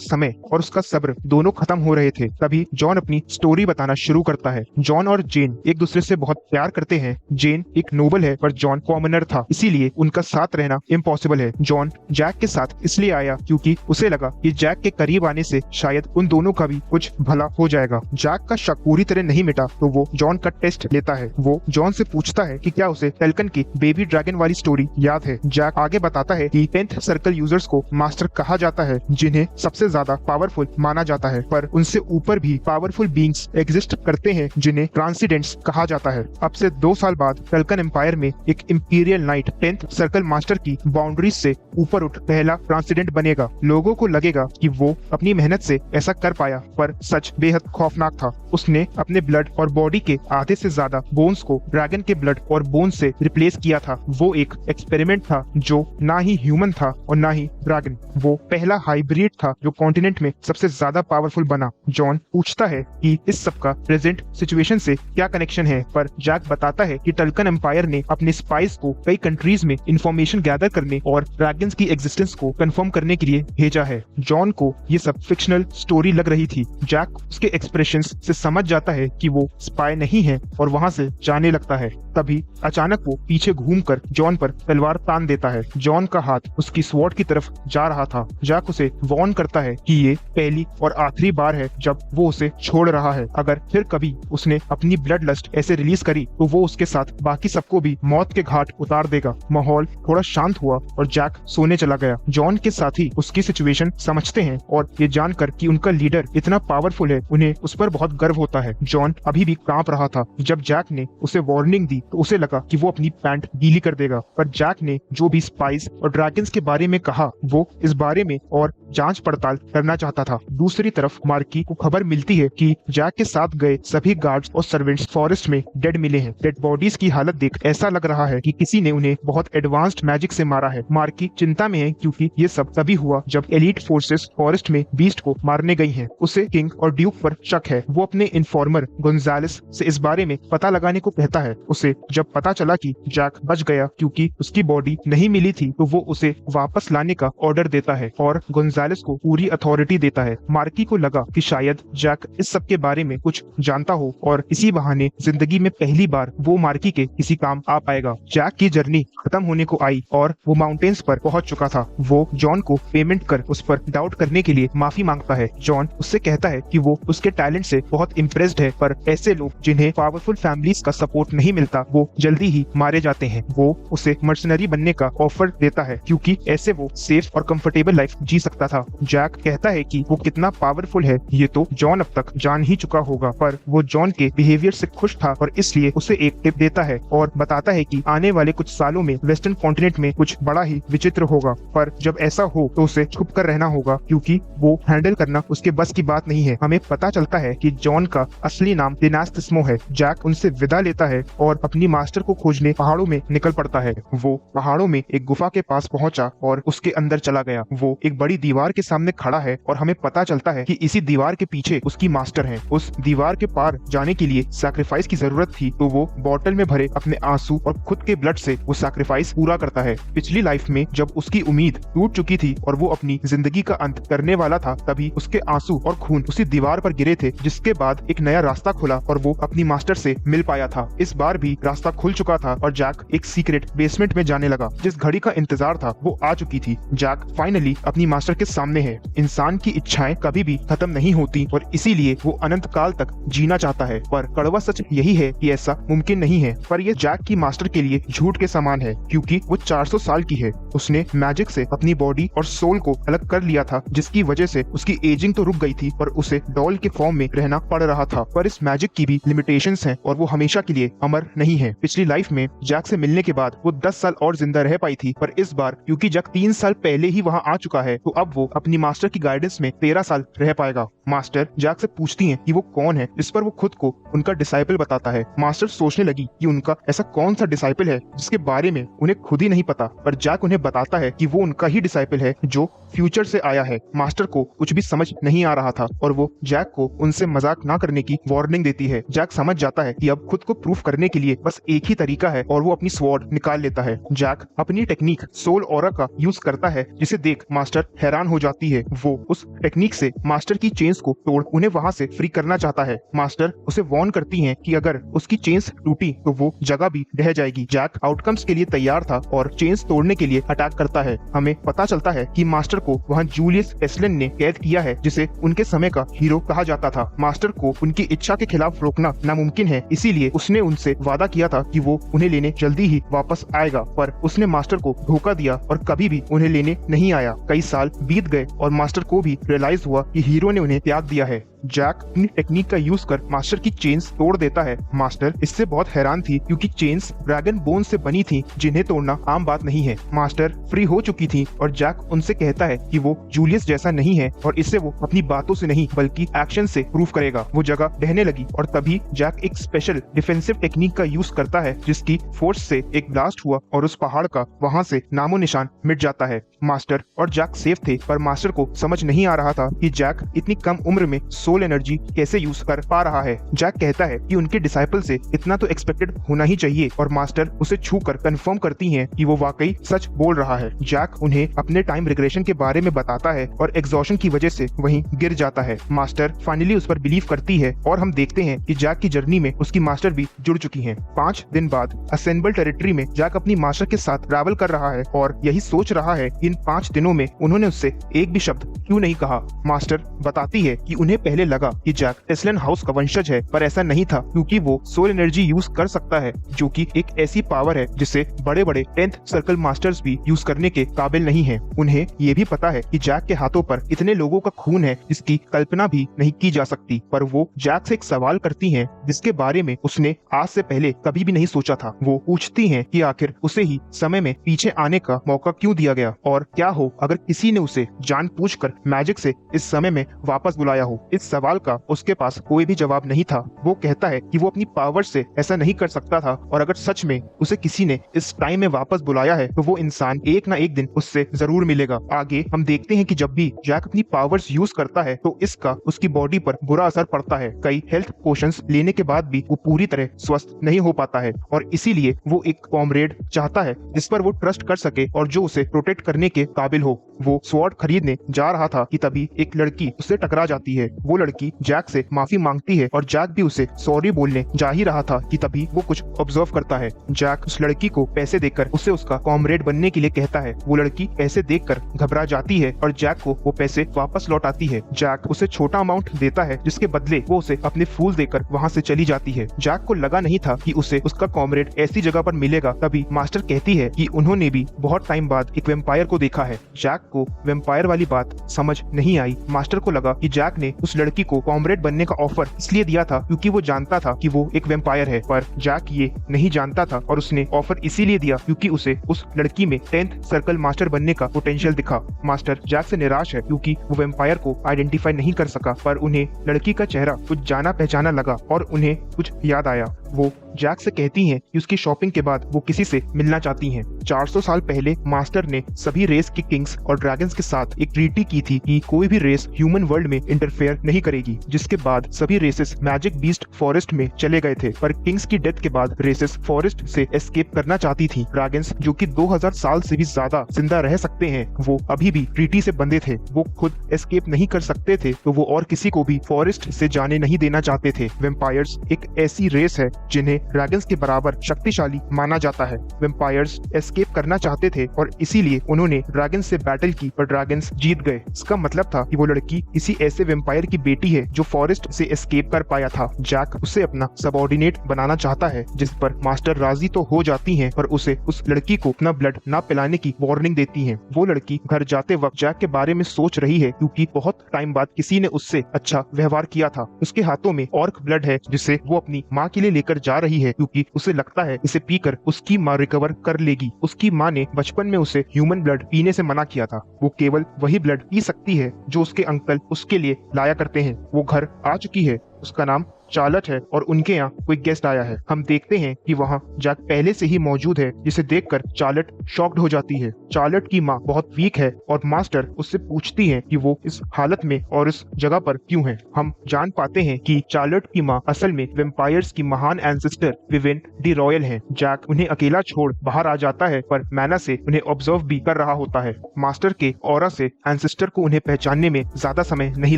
समय और उसका सब्र दोनों खत्म हो रहे थे। तभी जॉन अपनी स्टोरी बताना शुरू करता है। जॉन और जेन एक दूसरे से बहुत प्यार करते हैं। जेन एक नोबल है पर जॉन कॉमनर था, इसीलिए उनका साथ रहना इम्पॉसिबल है। जॉन जैक के साथ इसलिए आया क्योंकि उसे लगा कि जैक के करीब आने से शायद उन दोनों का भी कुछ भला हो जाएगा। जैक का शक पूरी तरह नहीं मिटा तो वो जॉन का टेस्ट लेता है। वो जॉन से पूछता है कि क्या उसे टेल्कन की बेबी ड्रैगन वाली स्टोरी याद है। जैक आगे बताता है कि 10th सर्कल यूजर्स को मास्टर कहा जाता है, जिन्हें सबसे ज्यादा पावरफुल माना जाता है, पर उनसे ऊपर भी पावरफुल बीइंग्स एग्जिस्ट करते हैं जिन्हें ट्रांसीडेंट्स कहा जाता है। अब से 2 साल बाद टेल्कन एम्पायर में एक imperial night 10th circle master की बाउंड्रीज से ऊपर उठ पहला ट्रांसीडेंट बनेगा। लोगों को लगेगा कि वो अपनी मेहनत से ऐसा कर पाया, पर सच बेहद खौफनाक था। उसने अपने ब्लड और बॉडी के आधे से ज्यादा बोन्स को ड्रैगन के ब्लड और बोन से रिप्लेस किया था। वो एक एक्सपेरिमेंट था जो ना ही ह्यूमन था और ना ही ड्रैगन। वो पहला हाइब्रिड था जो कॉन्टिनेंट में सबसे ज्यादा पावरफुल बना। जॉन पूछता है कि इस सब का प्रेजेंट सिचुएशन से क्या कनेक्शन है, पर जैक बताता है कि टल्कन एम्पायर ने अपने स्पाइस को कई कंट्रीज में इंफॉर्मेशन गैदर करने और ड्रैगन्स की एग्जिस्टेंस को कंफर्म करने के लिए भेजा है। जॉन को ये सब फिक्शनल स्टोरी लग रही थी। जैक उसके एक्सप्रेशंस से समझ जाता है कि वो स्पाई नहीं है और वहाँ से जाने लगता है। तभी अचानक वो पीछे घूमकर जॉन पर तलवार तान देता है। जॉन का हाथ उसकी स्वॉर्ड की तरफ जा रहा था। जैक उसे वार्न करता है कि ये पहली और आखिरी बार है जब वो उसे छोड़ रहा है। अगर फिर कभी उसने अपनी ब्लड लस्ट ऐसे रिलीज करी तो वो उसके साथ बाकी सबको भी मौत के घाट उतार देगा। माहौल थोड़ा शांत हुआ और जैक सोने चला गया। जॉन के साथी उसकी सिचुएशन समझते हैं और ये जानकर कि उनका लीडर इतना पावरफुल है, उन्हें उस पर बहुत गर्व होता है। जॉन अभी भी कांप रहा था। जब जैक ने उसे वार्निंग दी तो उसे लगा कि वो अपनी पैंट गीली कर देगा, पर जैक ने जो भी स्पाइस और ड्रैगन्स के बारे में कहा वो इस बारे में और जांच पड़ताल करना चाहता था। दूसरी तरफ मार्की को खबर मिलती है कि जैक के साथ गए सभी गार्ड्स और सर्वेंट्स फॉरेस्ट में डेड मिले हैं। डेड बॉडीज की हालत देख ऐसा लग रहा है कि किसी ने उन्हें बहुत एडवांस्ड मैजिक से मारा है। मार्की चिंता में है क्योंकि ये सब तभी हुआ जब एलीट फोर्सेस फॉरेस्ट में बीस्ट को मारने गई हैं। उसे किंग और ड्यूक पर शक है। वो अपने इन्फॉर्मर गोंजालेस से इस बारे में पता लगाने को कहता है। उसे जब पता चला कि जैक बच गया क्योंकि उसकी बॉडी नहीं मिली थी तो वो उसे वापस लाने का ऑर्डर देता है और गोंजालेस को पूरी अथॉरिटी देता है। मार्की को लगा कि शायद जैक इस सब के बारे में कुछ जानता हो और इसी बहाने जिंदगी में पहली बार वो मार्की के किसी काम आ पाएगा। जैक की जर्नी खत्म होने को आई और वो माउंटेन्स पर पहुंच चुका था। वो जॉन को पेमेंट कर उस पर डाउट करने के लिए माफी मांगता है। जॉन उससे कहता है कि वो उसके टैलेंट से बहुत इम्प्रेस्ड है, पर ऐसे लोग जिन्हें पावरफुल फैमिलीज का सपोर्ट नहीं मिलता वो जल्दी ही मारे जाते हैं। वो उसे मर्सनरी बनने का ऑफर देता है क्योंकि ऐसे वो सेफ और कंफर्टेबल लाइफ जी सकता था। जैक कहता है कि वो कितना पावरफुल है ये तो जॉन अब तक जान ही चुका होगा, पर वो जॉन के बिहेवियर से खुश था और इसलिए उसे एक टिप देता है और बताता है कि आने वाले कुछ सालों में वेस्टर्न कॉन्टिनेंट में कुछ बड़ा ही विचित्र होगा, पर जब ऐसा हो तो उसे छुप कर रहना होगा क्योंकि वो हैंडल करना उसके बस की बात नहीं है। हमें पता चलता है कि जॉन का असली नाम दिनास्तिस्मो है। जैक उनसे विदा लेता है और अपनी मास्टर को खोजने पहाड़ों में निकल पड़ता है। वो पहाड़ों में एक गुफा के पास पहुंचा और उसके अंदर चला गया। वो एक बड़ी दीवार के सामने खड़ा है और हमें पता चलता है कि इसी दीवार के पीछे उसकी मास्टर है। उस दीवार के पार जाने के लिए सैक्रिफाइस की जरूरत थी तो वो बॉटल में भरे अपने आंसू और खुद के ब्लड से वो सैक्रिफाइस पूरा करता है। पिछली लाइफ में जब उसकी उम्मीद टूट चुकी थी और वो अपनी जिंदगी का अंत करने वाला था, तभी उसके आंसू और खून उसी दीवार पर गिरे थे, जिसके बाद एक नया रास्ता खुला और वो अपनी मास्टर से मिल पाया था। इस बार भी रास्ता खुल चुका था और जैक एक सीक्रेट बेसमेंट में जाने लगा। जिस घड़ी का इंतजार था वो आ चुकी थी। जैक फाइनली अपनी मास्टर के सामने है। इंसान की इच्छाएं कभी भी खत्म नहीं होती और इसीलिए वो अनंत काल तक जीना चाहता है, पर कड़वा सच यही है कि ऐसा मुमकिन नहीं है। पर ये जैक की मास्टर के लिए झूठ के समान है क्योंकि वो 400 साल की है। उसने मैजिक से अपनी बॉडी और सोल को अलग कर लिया था, जिसकी वजह से उसकी एजिंग तो रुक गई थी पर उसे डॉल के फॉर्म में रहना पड़ रहा था। पर इस मैजिक की भी लिमिटेशंस हैं और वो हमेशा के लिए अमर नहीं है। पिछली लाइफ में जैक से मिलने के बाद वो 10 साल और जिंदा रह पाई थी, पर इस बार क्योंकि जैक 3 साल पहले ही वहाँ आ चुका है तो अब वो अपनी मास्टर की गाइडेंस में 13 साल रह पाएगा। मास्टर जैक से पूछती हैं कि वो कौन है, इस पर वो खुद को उनका डिसाइपल बताता है। मास्टर सोचने लगी कि उनका ऐसा कौन सा डिसाइपल है जिसके बारे में उन्हें खुद ही नहीं पता, पर जैक उन्हें बताता है कि वो उनका ही डिसाइपल है जो फ्यूचर से आया है। मास्टर को कुछ भी समझ नहीं आ रहा था और वो जैक को उनसे मजाक ना करने की वार्निंग देती है। जैक समझ जाता है कि अब खुद को प्रूफ करने के लिए बस एक ही तरीका है और वो अपनी स्वॉर्ड निकाल लेता है। जैक अपनी टेक्निक सोल ऑरा का यूज करता है, जिसे देख मास्टर हैरान हो जाती है। वो उस टेक्निक से मास्टर की चेन्स को तोड़ उन्हें वहाँ से फ्री करना चाहता है। मास्टर उसे वार्न करती हैं कि अगर उसकी चेन्स टूटी तो वो जगह भी ढह जाएगी। जैक आउटकम्स के लिए तैयार था और चेन्स तोड़ने के लिए अटैक करता है। हमें पता चलता है कि मास्टर को वहाँ जूलियस एस्लिन ने कैद किया है, जिसे उनके समय का हीरो कहा जाता था। मास्टर को उनकी इच्छा के खिलाफ रोकना नामुमकिन है, इसीलिए उसने उनसे वादा किया था कि वो उन्हें लेने जल्दी ही वापस आएगा, पर उसने मास्टर को धोखा दिया और कभी भी उन्हें लेने नहीं आया। कई साल बीत गए और मास्टर को भी रियलाइज हुआ कि हीरो ने उन्हें त्याग दिया है। जैक अपनी टेक्निक का यूज कर मास्टर की चेन्स तोड़ देता है। मास्टर इससे बहुत हैरान थी, क्योंकि चेन्स ड्रैगन बोन से बनी थी, जिन्हें तोड़ना आम बात नहीं है। मास्टर फ्री हो चुकी थी और जैक उनसे कहता है कि वो जूलियस जैसा नहीं है और इसे वो अपनी बातों से नहीं बल्कि एक्शन से प्रूव करेगा। वो जगह ढहने लगी और तभी जैक एक स्पेशल डिफेंसिव टेक्निक का यूज करता है, जिसकी फोर्स से एक ब्लास्ट हुआ और उस पहाड़ का वहाँ से नामो निशान मिट जाता है। मास्टर और जैक सेफ थे, पर मास्टर को समझ नहीं आ रहा था कि जैक इतनी कम उम्र में सोल एनर्जी कैसे यूज कर पा रहा है। जैक कहता है कि उनके डिसाइपल से इतना तो एक्सपेक्टेड होना ही चाहिए और मास्टर उसे छूकर कंफर्म करती हैं कि वो वाकई सच बोल रहा है। जैक उन्हें अपने टाइम रिग्रेशन के बारे में बताता है और एग्जॉशन की वजह से वहीं गिर जाता है। मास्टर फाइनली उस पर बिलीव करती है और हम देखते हैं कि जैक की जर्नी में उसकी मास्टर भी जुड़ चुकी हैं। 5 दिन बाद असेंबल टेरिटरी में जैक अपनी मास्टर के साथ ट्रैवल कर रहा है और यही सोच रहा है इन 5 दिनों में उन्होंने उससे एक भी शब्द क्यों नहीं कहा। मास्टर बताती है कि उन्हें पहले लगा कि जैक टेस्लन हाउस का वंशज है, पर ऐसा नहीं था, क्योंकि वो सोल एनर्जी यूज कर सकता है, जो कि एक ऐसी पावर है जिसे बड़े बड़े 10th सर्कल मास्टर्स भी यूज करने के काबिल नहीं है। उन्हें ये भी पता है कि जैक के हाथों पर इतने लोगों का खून है जिसकी कल्पना भी नहीं की जा सकती, पर वो जैक से एक सवाल करती हैं जिसके बारे में उसने आज से पहले कभी भी नहीं सोचा था। वो पूछती हैं कि आखिर उसे ही समय में पीछे आने का मौका क्यों दिया गया, और क्या हो अगर किसी ने उसे जानबूझकर मैजिक से इस समय में वापस बुलाया हो। इस सवाल का उसके पास कोई भी जवाब नहीं था। वो कहता है कि वो अपनी पावर से ऐसा नहीं कर सकता था, और अगर सच में उसे किसी ने इस टाइम में वापस बुलाया है तो वो इंसान एक ना एक दिन उससे जरूर मिलेगा। आगे हम देखते हैं कि जब भी जैक अपनी पावर्स यूज करता है तो इसका उसकी बॉडी पर बुरा असर पड़ता है। कई हेल्थ पोशंस लेने के बाद भी वो पूरी तरह स्वस्थ नहीं हो पाता है, और इसीलिए वो एक कॉमरेड चाहता है जिस पर वो ट्रस्ट कर सके और जो उसे प्रोटेक्ट करने के काबिल हो। वो स्वॉर्ड खरीदने जा रहा था कि तभी एक लड़की उससे टकरा जाती है। वो लड़की जैक से माफी मांगती है और जैक भी उसे सॉरी बोलने जा ही रहा था कि तभी वो कुछ ऑब्जर्व करता है। जैक उस लड़की को पैसे देकर उसे उसका कॉमरेड बनने के लिए कहता है। वो लड़की पैसे देखकर घबरा जाती है और जैक को वो पैसे वापस लौटाती है। जैक उसे छोटा अमाउंट देता है, जिसके बदले वो उसे अपने फूल देकर वहाँ से चली जाती है। जैक को लगा नहीं था कि उसे उसका कॉमरेड ऐसी जगह पर मिलेगा। तभी मास्टर कहती है कि उन्होंने भी बहुत टाइम बाद एक वेम्पायर को देखा है। जैक को वेम्पायर वाली बात समझ नहीं आई। मास्टर को लगा कि जैक ने उस लड़की को कॉमरेड बनने का ऑफर इसलिए दिया था क्योंकि वो जानता था कि वो एक वेम्पायर है, पर जैक ये नहीं जानता था और उसने ऑफर इसीलिए दिया क्योंकि उसे उस लड़की में 10th सर्कल मास्टर बनने का पोटेंशियल दिखा। मास्टर जैक से निराश है क्योंकि वो वेम्पायर को आइडेंटिफाई नहीं कर सका, पर उन्हें लड़की का चेहरा कुछ जाना पहचाना लगा और उन्हें कुछ याद आया। वो जैक से कहती हैं कि उसकी शॉपिंग के बाद वो किसी से मिलना चाहती हैं। 400 साल पहले मास्टर ने सभी रेस के किंग्स और ड्रैगन्स के साथ एक ट्रीटी की थी कि कोई भी रेस ह्यूमन वर्ल्ड में इंटरफेयर नहीं करेगी, जिसके बाद सभी रेसेस मैजिक बीस्ट फॉरेस्ट में चले गए थे। पर किंग्स की डेथ के बाद रेसेस फॉरेस्ट से एस्केप करना चाहती थी। ड्रैगन्स जो कि 2000 साल से भी ज्यादा जिंदा रह सकते हैं, वो अभी भी ट्रीटी से बंधे थे। वो खुद एस्केप नहीं कर सकते थे, तो वो और किसी को भी फॉरेस्ट से जाने नहीं देना चाहते थे। वेम्पायर्स एक ऐसी रेस है जिन्हें ड्रैगन्स के बराबर शक्तिशाली माना जाता है। वेम्पायर्स एस्केप करना चाहते थे और इसीलिए उन्होंने ड्रैगन से बैटल की, पर ड्रैगन्स जीत गए। इसका मतलब था कि वो लड़की किसी ऐसे वेम्पायर की बेटी है जो फॉरेस्ट से एस्केप कर पाया था। जैक उसे अपना सबऑर्डिनेट बनाना चाहता है, जिस पर मास्टर राजी तो हो जाती हैं, पर उसे उस लड़की को अपना ब्लड ना पिलाने की वार्निंग देती हैं। वो लड़की घर जाते वक्त जैक के बारे में सोच रही है क्योंकि बहुत टाइम बाद किसी ने उससे अच्छा व्यवहार किया था। उसके हाथों में ऑर्क ब्लड है जिसे वो अपनी माँ के लिए लेकर जा रही है क्योंकि उसे लगता है इसे पीकर उसकी माँ रिकवर कर लेगी। उसकी माँ ने बचपन में उसे ह्यूमन ब्लड पीने से मना किया था। वो केवल वही ब्लड पी सकती है जो उसके अंकल उसके लिए लाया करते हैं। वो घर आ चुकी है। उसका नाम चार्लट है और उनके यहाँ कोई गेस्ट आया है। हम देखते हैं कि वहाँ जैक पहले से ही मौजूद है, जिसे देखकर चार्लट शॉक्ड हो जाती है। चार्लट की माँ बहुत वीक है और मास्टर उससे पूछती है कि वो इस हालत में और इस जगह पर क्यों है। हम जान पाते हैं कि चार्लट की माँ असल में वेम्पायर्स की महान एंसेस्टर विवेन डी रॉयल है। जैक उन्हें अकेला छोड़ बाहर आ जाता है, पर मैना से उन्हें ऑब्जर्व भी कर रहा होता है। मास्टर के ऑरा से एंसेस्टर को उन्हें पहचानने में ज्यादा समय नहीं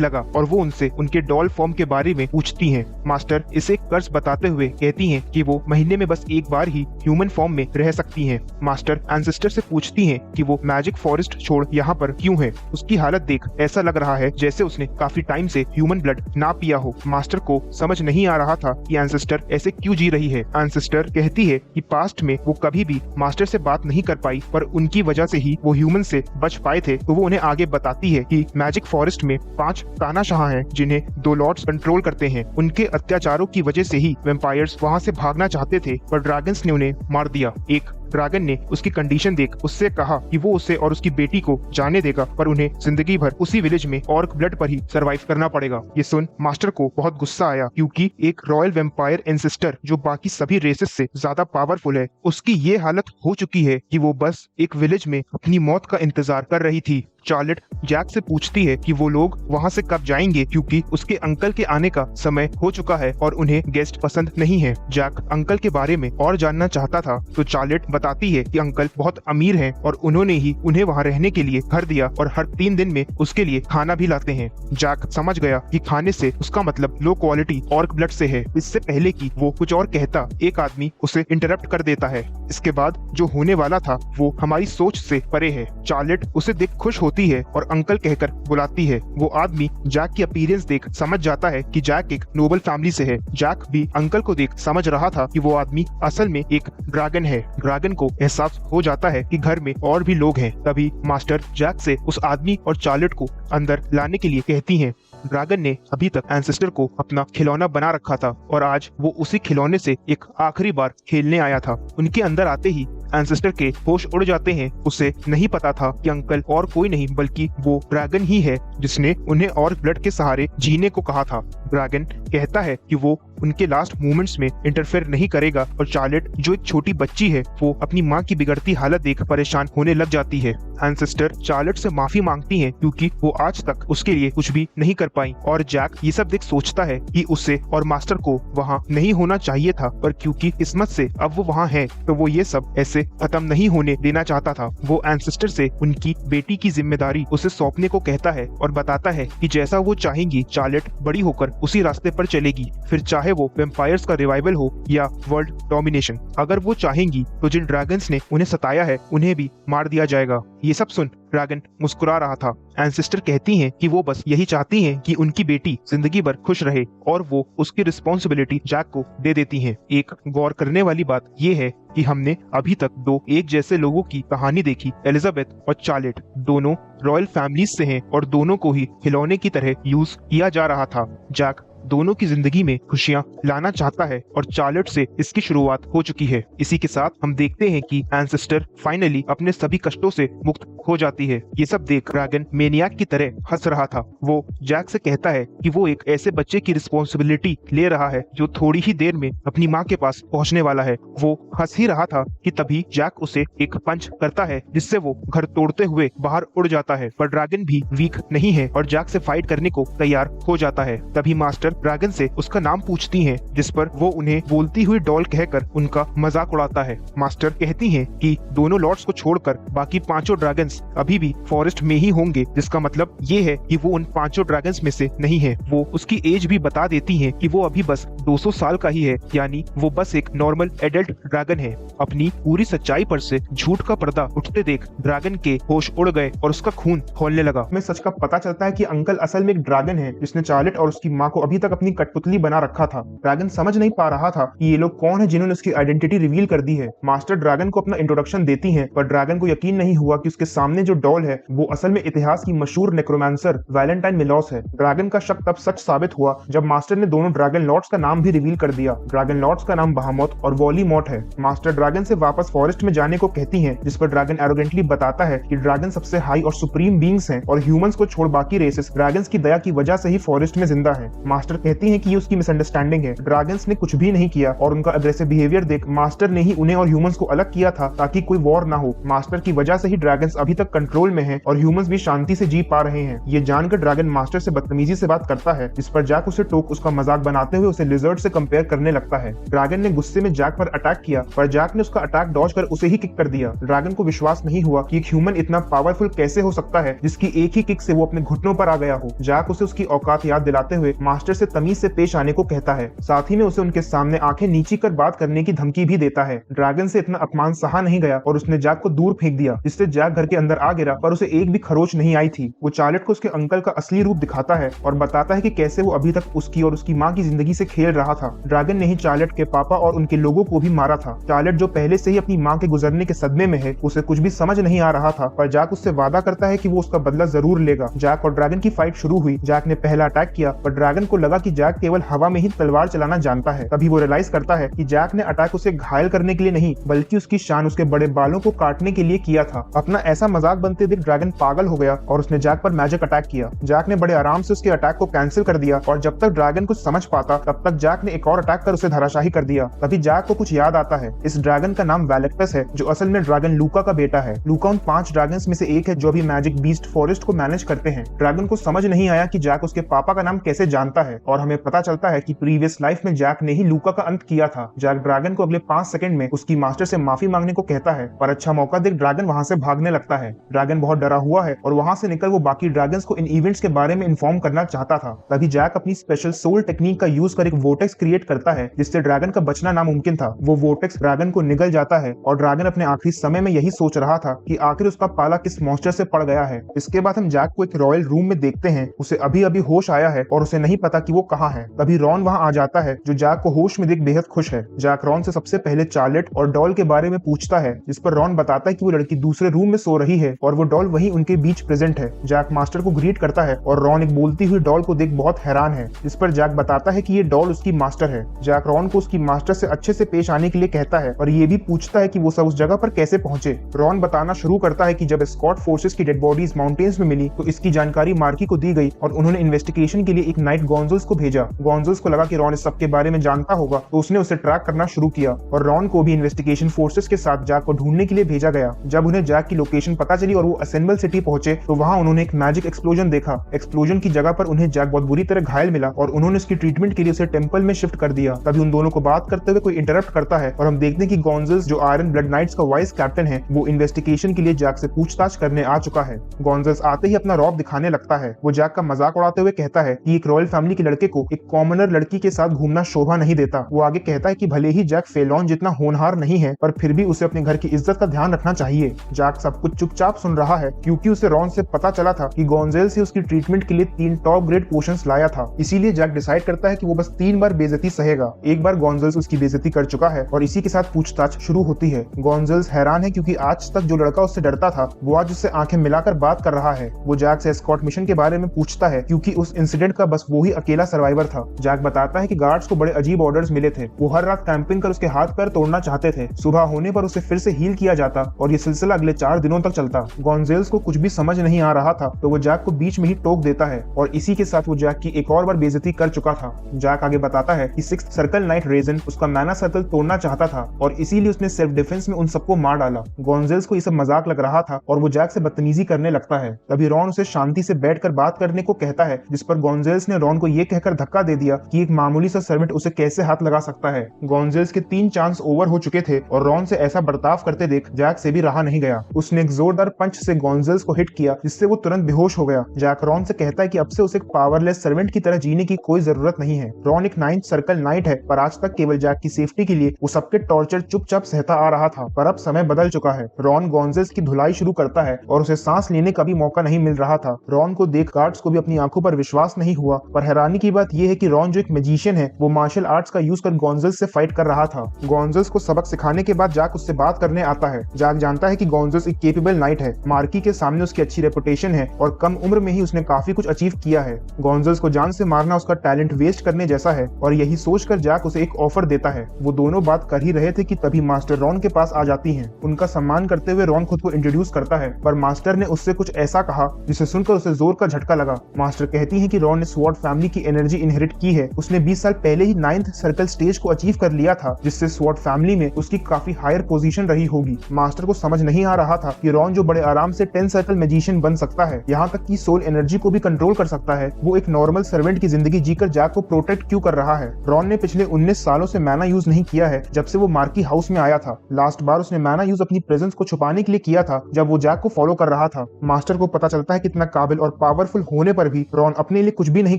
लगा और वो उनसे उनके डॉल फॉर्म के बारे में पूछती हैं। मास्टर इसे कर्ज बताते हुए कहती हैं कि वो महीने में बस एक बार ही ह्यूमन फॉर्म में रह सकती हैं। मास्टर एंसेस्टर से पूछती हैं कि वो मैजिक फॉरेस्ट छोड़ यहाँ पर क्यों है। उसकी हालत देख ऐसा लग रहा है जैसे उसने काफी टाइम से ह्यूमन ब्लड ना पिया हो। मास्टर को समझ नहीं आ रहा था कि एंसेस्टर ऐसे क्यों जी रही है। एंसेस्टर कहती है कि पास्ट में वो कभी भी मास्टर से बात नहीं कर पाई, पर उनकी वजह से ही वो ह्यूमन से बच पाए थे। तो वो उन्हें आगे बताती है कि मैजिक फॉरेस्ट में 5 तानाशाह हैं जिन्हें 2 लॉर्ड्स कंट्रोल करते हैं। उनके अत्याचारों की वजह से ही वेम्पायर्स वहाँ से भागना चाहते थे, पर ड्रैगन्स ने उन्हें मार दिया। एक ड्रैगन ने उसकी कंडीशन देख उससे कहा कि वो उसे और उसकी बेटी को जाने देगा, पर उन्हें जिंदगी भर उसी विलेज में ऑर्क ब्लड पर ही सरवाइव करना पड़ेगा। ये सुन मास्टर को बहुत गुस्सा आया, क्योंकि एक रॉयल वेम्पायर एंसेस्टर जो बाकी सभी रेसेस से ज्यादा पावरफुल है, उसकी ये हालत हो चुकी है कि वो बस एक विलेज में अपनी मौत का इंतजार कर रही थी। चार्लट जैक से पूछती है कि वो लोग वहाँ से कब जाएंगे, क्योंकि उसके अंकल के आने का समय हो चुका है और उन्हें गेस्ट पसंद नहीं है। जैक अंकल के बारे में और जानना चाहता था, तो चार्लट बताती है कि अंकल बहुत अमीर हैं और उन्होंने ही उन्हें वहाँ रहने के लिए घर दिया और हर 3 दिन में उसके लिए खाना भी लाते हैं। जैक समझ गया कि खाने से उसका मतलब लो क्वालिटी ऑर्क ब्लड से है। इससे पहले कि वो कुछ और कहता, एक आदमी उसे इंटरप्ट कर देता है। इसके बाद जो होने वाला था वो हमारी सोच से परे है। चार्लट उसे देख खुश होती है और अंकल कहकर बुलाती है। वो आदमी जैक की अपीयरेंस देख समझ जाता है कि जैक एक नोबल फैमिली से है। जैक भी अंकल को देख समझ रहा था कि वो आदमी असल में एक ड्रैगन है। ड्रैगन को एहसास हो जाता है कि घर में और भी लोग हैं। तभी मास्टर जैक से उस आदमी और चार्लट को अंदर लाने के लिए कहती हैं। ड्रैगन ने अभी तक एंसेस्टर को अपना खिलौना बना रखा था और आज वो उसी खिलौने से एक आखिरी बार खेलने आया था। उनके अंदर आते ही एंसेस्टर के होश उड़ जाते हैं। उसे नहीं पता था कि अंकल और कोई नहीं बल्कि वो ड्रैगन ही है जिसने उन्हें और ब्लड के सहारे जीने को कहा था। ड्रैगन कहता है कि वो उनके लास्ट मोमेंट्स में इंटरफेयर नहीं करेगा और चार्लट जो एक छोटी बच्ची है वो अपनी माँ की बिगड़ती हालत देख परेशान होने लग जाती है। एंसेस्टर चार्लट से माफी मांगती हैं क्योंकि वो आज तक उसके लिए कुछ भी नहीं कर पाई और जैक ये सब देख सोचता है कि उसे और मास्टर को वहाँ नहीं होना चाहिए था, पर क्योंकि किस्मत से अब वो वहाँ है तो वो ये सब ऐसे खत्म नहीं होने देना चाहता था। वो एंसेस्टर से उनकी बेटी की जिम्मेदारी उसे सौंपने को कहता है और बताता है कि जैसा वो चाहेंगी चार्लट बड़ी होकर उसी रास्ते पर चलेगी, फिर चाहे वो वेम्पायर्स का रिवाइवल हो या वर्ल्ड डोमिनेशन। अगर वो चाहेंगी तो जिन ड्रैगन्स ने उन्हें सताया है उन्हें भी मार दिया जाएगा। ये सब सुन ड्रैगन मुस्कुरा रहा था। एंसेस्टर कहती हैं कि वो बस यही चाहती हैं कि उनकी बेटी जिंदगी भर खुश रहे और वो उसकी रिस्पॉन्सिबिलिटी जैक को दे देती हैं। एक गौर करने वाली बात ये है कि हमने अभी तक 2 एक जैसे लोगों की कहानी देखी। एलिजाबेथ और चार्लट दोनों रॉयल फैमिलीज से हैं और दोनों को ही खिलौने की तरह यूज किया जा रहा था। जैक दोनों की जिंदगी में खुशियां लाना चाहता है और चार्लट से इसकी शुरुआत हो चुकी है। इसी के साथ हम देखते हैं कि एंसेस्टर फाइनली अपने सभी कष्टों से मुक्त हो जाती है। ये सब देख ड्रैगन मेनियाक की तरह हंस रहा था। वो जैक से कहता है कि वो एक ऐसे बच्चे की रिस्पॉन्सिबिलिटी ले रहा है जो थोड़ी ही देर में अपनी माँ के पास पहुँचने वाला है। वो हंस ही रहा था कि तभी जैक उसे एक पंच करता है जिससे वो घर तोड़ते हुए बाहर उड़ जाता है, पर ड्रैगन भी वीक नहीं है और जैक से फाइट करने को तैयार हो जाता है। तभी मास्टर ड्रैगन से उसका नाम पूछती हैं, जिस पर वो उन्हें बोलती हुई डॉल कहकर उनका मजाक उड़ाता है। मास्टर कहती हैं कि दोनों लॉर्ड्स को छोड़कर बाकी 5 ड्रैगन्स अभी भी फॉरेस्ट में ही होंगे, जिसका मतलब ये है कि वो उन 5 ड्रैगन्स में से नहीं है। वो उसकी एज भी बता देती हैं कि वो अभी बस 200 साल का ही है, यानी वो बस एक नॉर्मल एडल्ट ड्रैगन है। अपनी पूरी सच्चाई पर से झूठ का पर्दा उठते देख ड्रैगन के होश उड़ गए और उसका खून खौलने लगा। हमें सच का पता चलता है कि अंकल असल में एक ड्रैगन है जिसने चार्लट और उसकी माँ को अभी तक अपनी कठपुतली बना रखा था। ड्रैगन समझ नहीं पा रहा था कि ये लोग कौन है जिन्होंने उसकी आइडेंटिटी रिवील कर दी है। मास्टर ड्रैगन को अपना इंट्रोडक्शन देती हैं, पर ड्रैगन को यकीन नहीं हुआ कि उसके सामने जो डॉल है वो असल में इतिहास की मशहूर नेक्रोमांसर वैलेंटाइन मिलोस है। ड्रैगन का शक तब सच साबित हुआ जब मास्टर ने दोनों ड्रैगन लॉर्ड्स का नाम भी रिवील कर दिया। ड्रैगन लॉर्ड्स का नाम बहामोथ और वॉलीमॉट है। मास्टर ड्रैगन से वापस फॉरेस्ट में जाने को कहती हैं, जिस पर ड्रैगन एरोगेंटली बताता है कि ड्रैगन सबसे हाई और सुप्रीम बीइंग्स हैं और ह्यूमंस को छोड़ बाकी रेसेस ड्रैगन्स की दया की वजह से ही फॉरेस्ट में जिंदा है। मास्टर मास्टर कहती हैं कि ये उसकी मिसअंडरस्टैंडिंग है, ड्रैगन्स ने कुछ भी नहीं किया और उनका अग्रेसिव बिहेवियर देख मास्टर ने ही उन्हें और ह्यूमंस को अलग किया था ताकि कोई वॉर ना हो। मास्टर की वजह से ही ड्रैगन्स अभी तक कंट्रोल में हैं और ह्यूमंस भी शांति से जी पा रहे हैं। ये जानकर ड्रैगन मास्टर से बदतमीजी से बात करता है, जिस पर जैक उसे टोक उसका मजाक बनाते हुए उसे लिजर्ड से कंपेयर करने लगता है। ड्रैगन ने गुस्से में जैक पर अटैक किया, पर जैक ने उसका अटैक डॉज कर उसे ही किक कर दिया। ड्रैगन को विश्वास नहीं हुआ कि एक ह्यूमन इतना पावरफुल कैसे हो सकता है जिसकी एक ही किक से वो अपने घुटनों पर आ गया हो। जैक उसे उसकी औकात याद दिलाते हुए मास्टर से तमीज से पेश आने को कहता है, साथ ही में उसे उनके सामने आंखें नीची कर बात करने की धमकी भी देता है। ड्रैगन से इतना अपमान सहा नहीं गया और उसने जैक को दूर फेंक दिया, जिससे जैक घर के अंदर आ गिरा, पर उसे एक भी खरोच नहीं आई थी। वो चार्लेट को उसके अंकल का असली रूप दिखाता है और बताता है कि कैसे वो अभी तक उसकी और उसकी माँ की जिंदगी से खेल रहा था। ड्रैगन ने ही चार्लेट के पापा और उनके लोगों को भी मारा था। चार्लेट जो पहले से ही अपनी माँ के गुजरने के सदमे में है, उसे कुछ भी समझ नहीं आ रहा था, पर जैक उससे वादा करता है कि वो उसका बदला जरूर लेगा। जैक और ड्रैगन की फाइट शुरू हुई। जैक ने पहला अटैक किया, पर ड्रैगन को लगा कि जैक केवल हवा में ही तलवार चलाना जानता है। तभी वो रियलाइज करता है कि जैक ने अटैक उसे घायल करने के लिए नहीं, बल्कि उसकी शान, उसके बड़े बालों को काटने के लिए किया था। अपना ऐसा मजाक बनते देख ड्रैगन पागल हो गया और उसने जैक पर मैजिक अटैक किया। जैक ने बड़े आराम से उसके अटैक को कैंसिल कर दिया और जब तक ड्रैगन कुछ समझ पाता तब तक जैक ने एक और अटैक कर उसे धराशाही कर दिया। तभी जैक को कुछ याद आता है। इस ड्रैगन का नाम वेलेक्टस है, जो असल में ड्रैगन लूका का बेटा है। लूका उन 5 ड्रैगन्स में से एक है जो अभी मैजिक बीस्ट फॉरेस्ट को मैनेज करते हैं। ड्रैगन को समझ नहीं आया कि जैक उसके पापा का नाम कैसे जानता है और हमें पता चलता है कि प्रीवियस लाइफ में जैक ने ही लूका का अंत किया था। जैक ड्रैगन को अगले 5 सेकंड में उसकी मास्टर से माफी मांगने को कहता है, पर अच्छा मौका देख ड्रैगन वहां से भागने लगता है। ड्रैगन बहुत डरा हुआ है और वहां से निकल वो बाकी ड्रैगन्स को इन इवेंट्स के बारे में इन्फॉर्म करना चाहता था। तभी जैक अपनी स्पेशल सोल टेक्निक का यूज कर एक वोर्टेक्स क्रिएट करता है, जिससे ड्रैगन का बचना नामुमकिन था। वो वोर्टेक्स ड्रैगन को निगल जाता है और ड्रैगन अपने आखिरी समय में यही सोच रहा था कि आखिर उसका पाला किस मॉन्स्टर से पड़ गया है। इसके बाद हम जैक को एक रॉयल रूम में देखते हैं। उसे अभी अभी होश आया है और उसे नहीं पता कि वो कहाँ है। तभी रॉन वहां आ जाता है, जो जैक को होश में देख बेहद खुश है। जैक रॉन से सबसे पहले चार्लेट और डॉल के बारे में पूछता है, जिस पर रॉन बताता है कि वो लड़की दूसरे रूम में सो रही है और वो डॉल वहीं उनके बीच प्रेजेंट है। जैक मास्टर को ग्रीट करता है और रॉन एक बोलती हुई डॉल को देख बहुत हैरान है, जिस पर जैक बताता है कि ये डॉल उसकी मास्टर है। जैक रॉन को उसकी मास्टर से अच्छे से पेश आने के लिए कहता है और ये भी पूछता है कि वो सब उस जगह पर कैसे पहुंचे। रॉन बताना शुरू करता है कि जब स्कॉट फोर्सेस की डेड बॉडीज माउंटेन्स में मिली तो इसकी जानकारी मार्की को दी गई और उन्होंने इन्वेस्टिगेशन के लिए एक नाइट गोंजल्स को भेजा। गोंजल्स को लगा कि रॉन इस सब के बारे में जानता होगा, तो उसने उसे ट्रैक करना शुरू किया और रॉन को भी इन्वेस्टिगेशन फोर्सेस के साथ जैक को ढूंढने के लिए भेजा गया। जब उन्हें जैक की लोकेशन पता चली और वो असेंबल सिटी पहुंचे तो वहां उन्होंने एक मैजिक एक्सप्लोजन देखा। एक्सप्लोजन की जगह पर उन्हें जैक बहुत बुरी तरह घायल मिला और उन्होंने उसकी ट्रीटमेंट के लिए उसे टेंपल में शिफ्ट कर दिया। तभी उन दोनों को बात करते हुए कोई इंटरप्ट करता है और हम देखते हैं कि गोंजल्स, जो आयरन ब्लड नाइट्स का वाइस कैप्टन है, वो इन्वेस्टिगेशन के लिए जैक से पूछताछ करने आ चुका है। गोंजल्स आते ही अपना रौब दिखाने लगता है। वो जैक का मजाक उड़ाते हुए कहता है कि एक रॉयल फैमिली के लड़के को एक कॉमनर लड़की के साथ घूमना शोभा नहीं देता। वो आगे कहता है कि भले ही जैक फेलॉन जितना होनहार नहीं है, पर फिर भी उसे अपने घर की इज्जत का ध्यान रखना चाहिए। जैक सब कुछ चुपचाप सुन रहा है क्योंकि उसे रॉन से पता चला था कि गोंजल्स से उसकी ट्रीटमेंट के लिए 3 टॉप ग्रेड पोशंस लाया था। इसीलिए जैक डिसाइड करता है कि वो बस 3 बार बेइज्जती सहेगा। एक बार गोंजल्स उसकी बेइज्जती कर चुका है और इसी के साथ पूछताछ शुरू होती है। गोंजल्स हैरान है क्योंकि आज तक जो लड़का उससे डरता था वो आज उससे आंखें मिलाकर बात कर रहा है। वो जैक से एस्कॉर्ट मिशन के बारे में पूछता है क्योंकि उस इंसिडेंट का बस वो ही अकेला सर्वाइवर था। जैक बताता है कि गार्ड्स को बड़े अजीब ऑर्डर्स मिले थे। वो हर रात कैंपिंग कर उसके हाथ पैर तोड़ना चाहते थे। सुबह होने पर उसे फिर से हील किया जाता और ये सिलसिला अगले 4 दिनों तक चलता। गोंजल्स को कुछ भी समझ नहीं आ रहा था तो वो जैक को बीच में ही टोक देता है और इसी के साथ वो जैक की एक और बार बेइज्जती कर चुका था। जैक आगे बताता है कि 6th सर्कल नाइट रेजन उसका मैना सर्कल तोड़ना चाहता था और इसीलिए उसने सेल्फ डिफेंस में उन सबको मार डाला। गोंजल्स को ये सब मजाक लग रहा था और वो जैक से बदतमीजी करने लगता है। तभी रॉन उसे शांति से बैठकर बात करने को कहता है, जिस पर गोंजल्स ने रॉन को ये कहकर धक्का दे दिया कि एक मामूली सा सर्वेंट उसे कैसे हाथ लगा सकता है। गोंजल्स के 3 चांस ओवर हो चुके थे और रॉन से ऐसा बर्ताव करते देख जैक से भी रहा नहीं गया। उसने एक जोरदार पंच से गोंजल्स को हिट किया, जिससे वो तुरंत बेहोश हो गया। जैक रॉन से कहता है कि अब से उसे एक पावरलेस सर्वेंट की तरह जीने की कोई जरूरत नहीं है। रॉन एक 9th सर्कल नाइट है, पर आज तक केवल जैक की सेफ्टी के लिए वो सबके टॉर्चर चुपचाप सहता आ रहा था, पर अब समय बदल चुका है। रॉन गोंजल्स की धुलाई शुरू करता है और उसे सांस लेने का भी मौका नहीं मिल रहा था। रॉन को देख गार्ड्स को भी अपनी आंखों पर विश्वास नहीं हुआ, पर हैरानी की बात यह है कि रॉन जो एक मैजिशियन है, वो मार्शल आर्ट्स का यूज कर गोंजल्स से फाइट कर रहा था। गोंजल्स को सबक सिखाने के बाद जैक उससे बात करने आता है। जैक जानता है कि गोंजल्स एक केपेबल नाइट है। मार्की के सामने उसकी अच्छी रेपुटेशन है और कम उम्र में ही उसने काफी कुछ अचीव किया है। गोंजल्स को जान से मारना उसका टैलेंट वेस्ट करने जैसा है और यही सोचकर जैक उसे एक ऑफर देता है। वो दोनों बात कर ही रहे थे कि तभी मास्टर रॉन के पास आ जाती हैं। उनका सम्मान करते हुए रॉन खुद को इंट्रोड्यूस करता है, पर मास्टर ने उससे कुछ ऐसा कहा जिसे सुनकर उसे जोर का झटका लगा। मास्टर कहती हैं कि रॉन ने स्वॉर्ड फैमिली की एनर्जी इनहेरिट की है। उसने 20 साल पहले ही 9th सर्कल स्टेज को अचीव कर लिया था, जिससे स्वॉर्ड फैमिली में उसकी काफी हायर पोजीशन रही होगी। मास्टर को समझ नहीं आ रहा था कि रॉन जो बड़े आराम से 10 सर्कल मैजिशियन बन सकता है, यहाँ तक कि सोल एनर्जी को भी कंट्रोल कर सकता है, वो एक नॉर्मल सर्वेंट की जिंदगी जीकर जैक को प्रोटेक्ट क्यों कर रहा है। रॉन ने पिछले 19 सालों से मैना यूज नहीं किया है, जब से वो मार्की हाउस में आया था। लास्ट बार उसने मैना यूज अपनी प्रेजेंस को छुपाने के लिए किया था, जब वो जैक को फॉलो कर रहा था। मास्टर को पता चलता है कितना काबिल और पावरफुल होने पर भी रॉन अपने लिए कुछ भी नहीं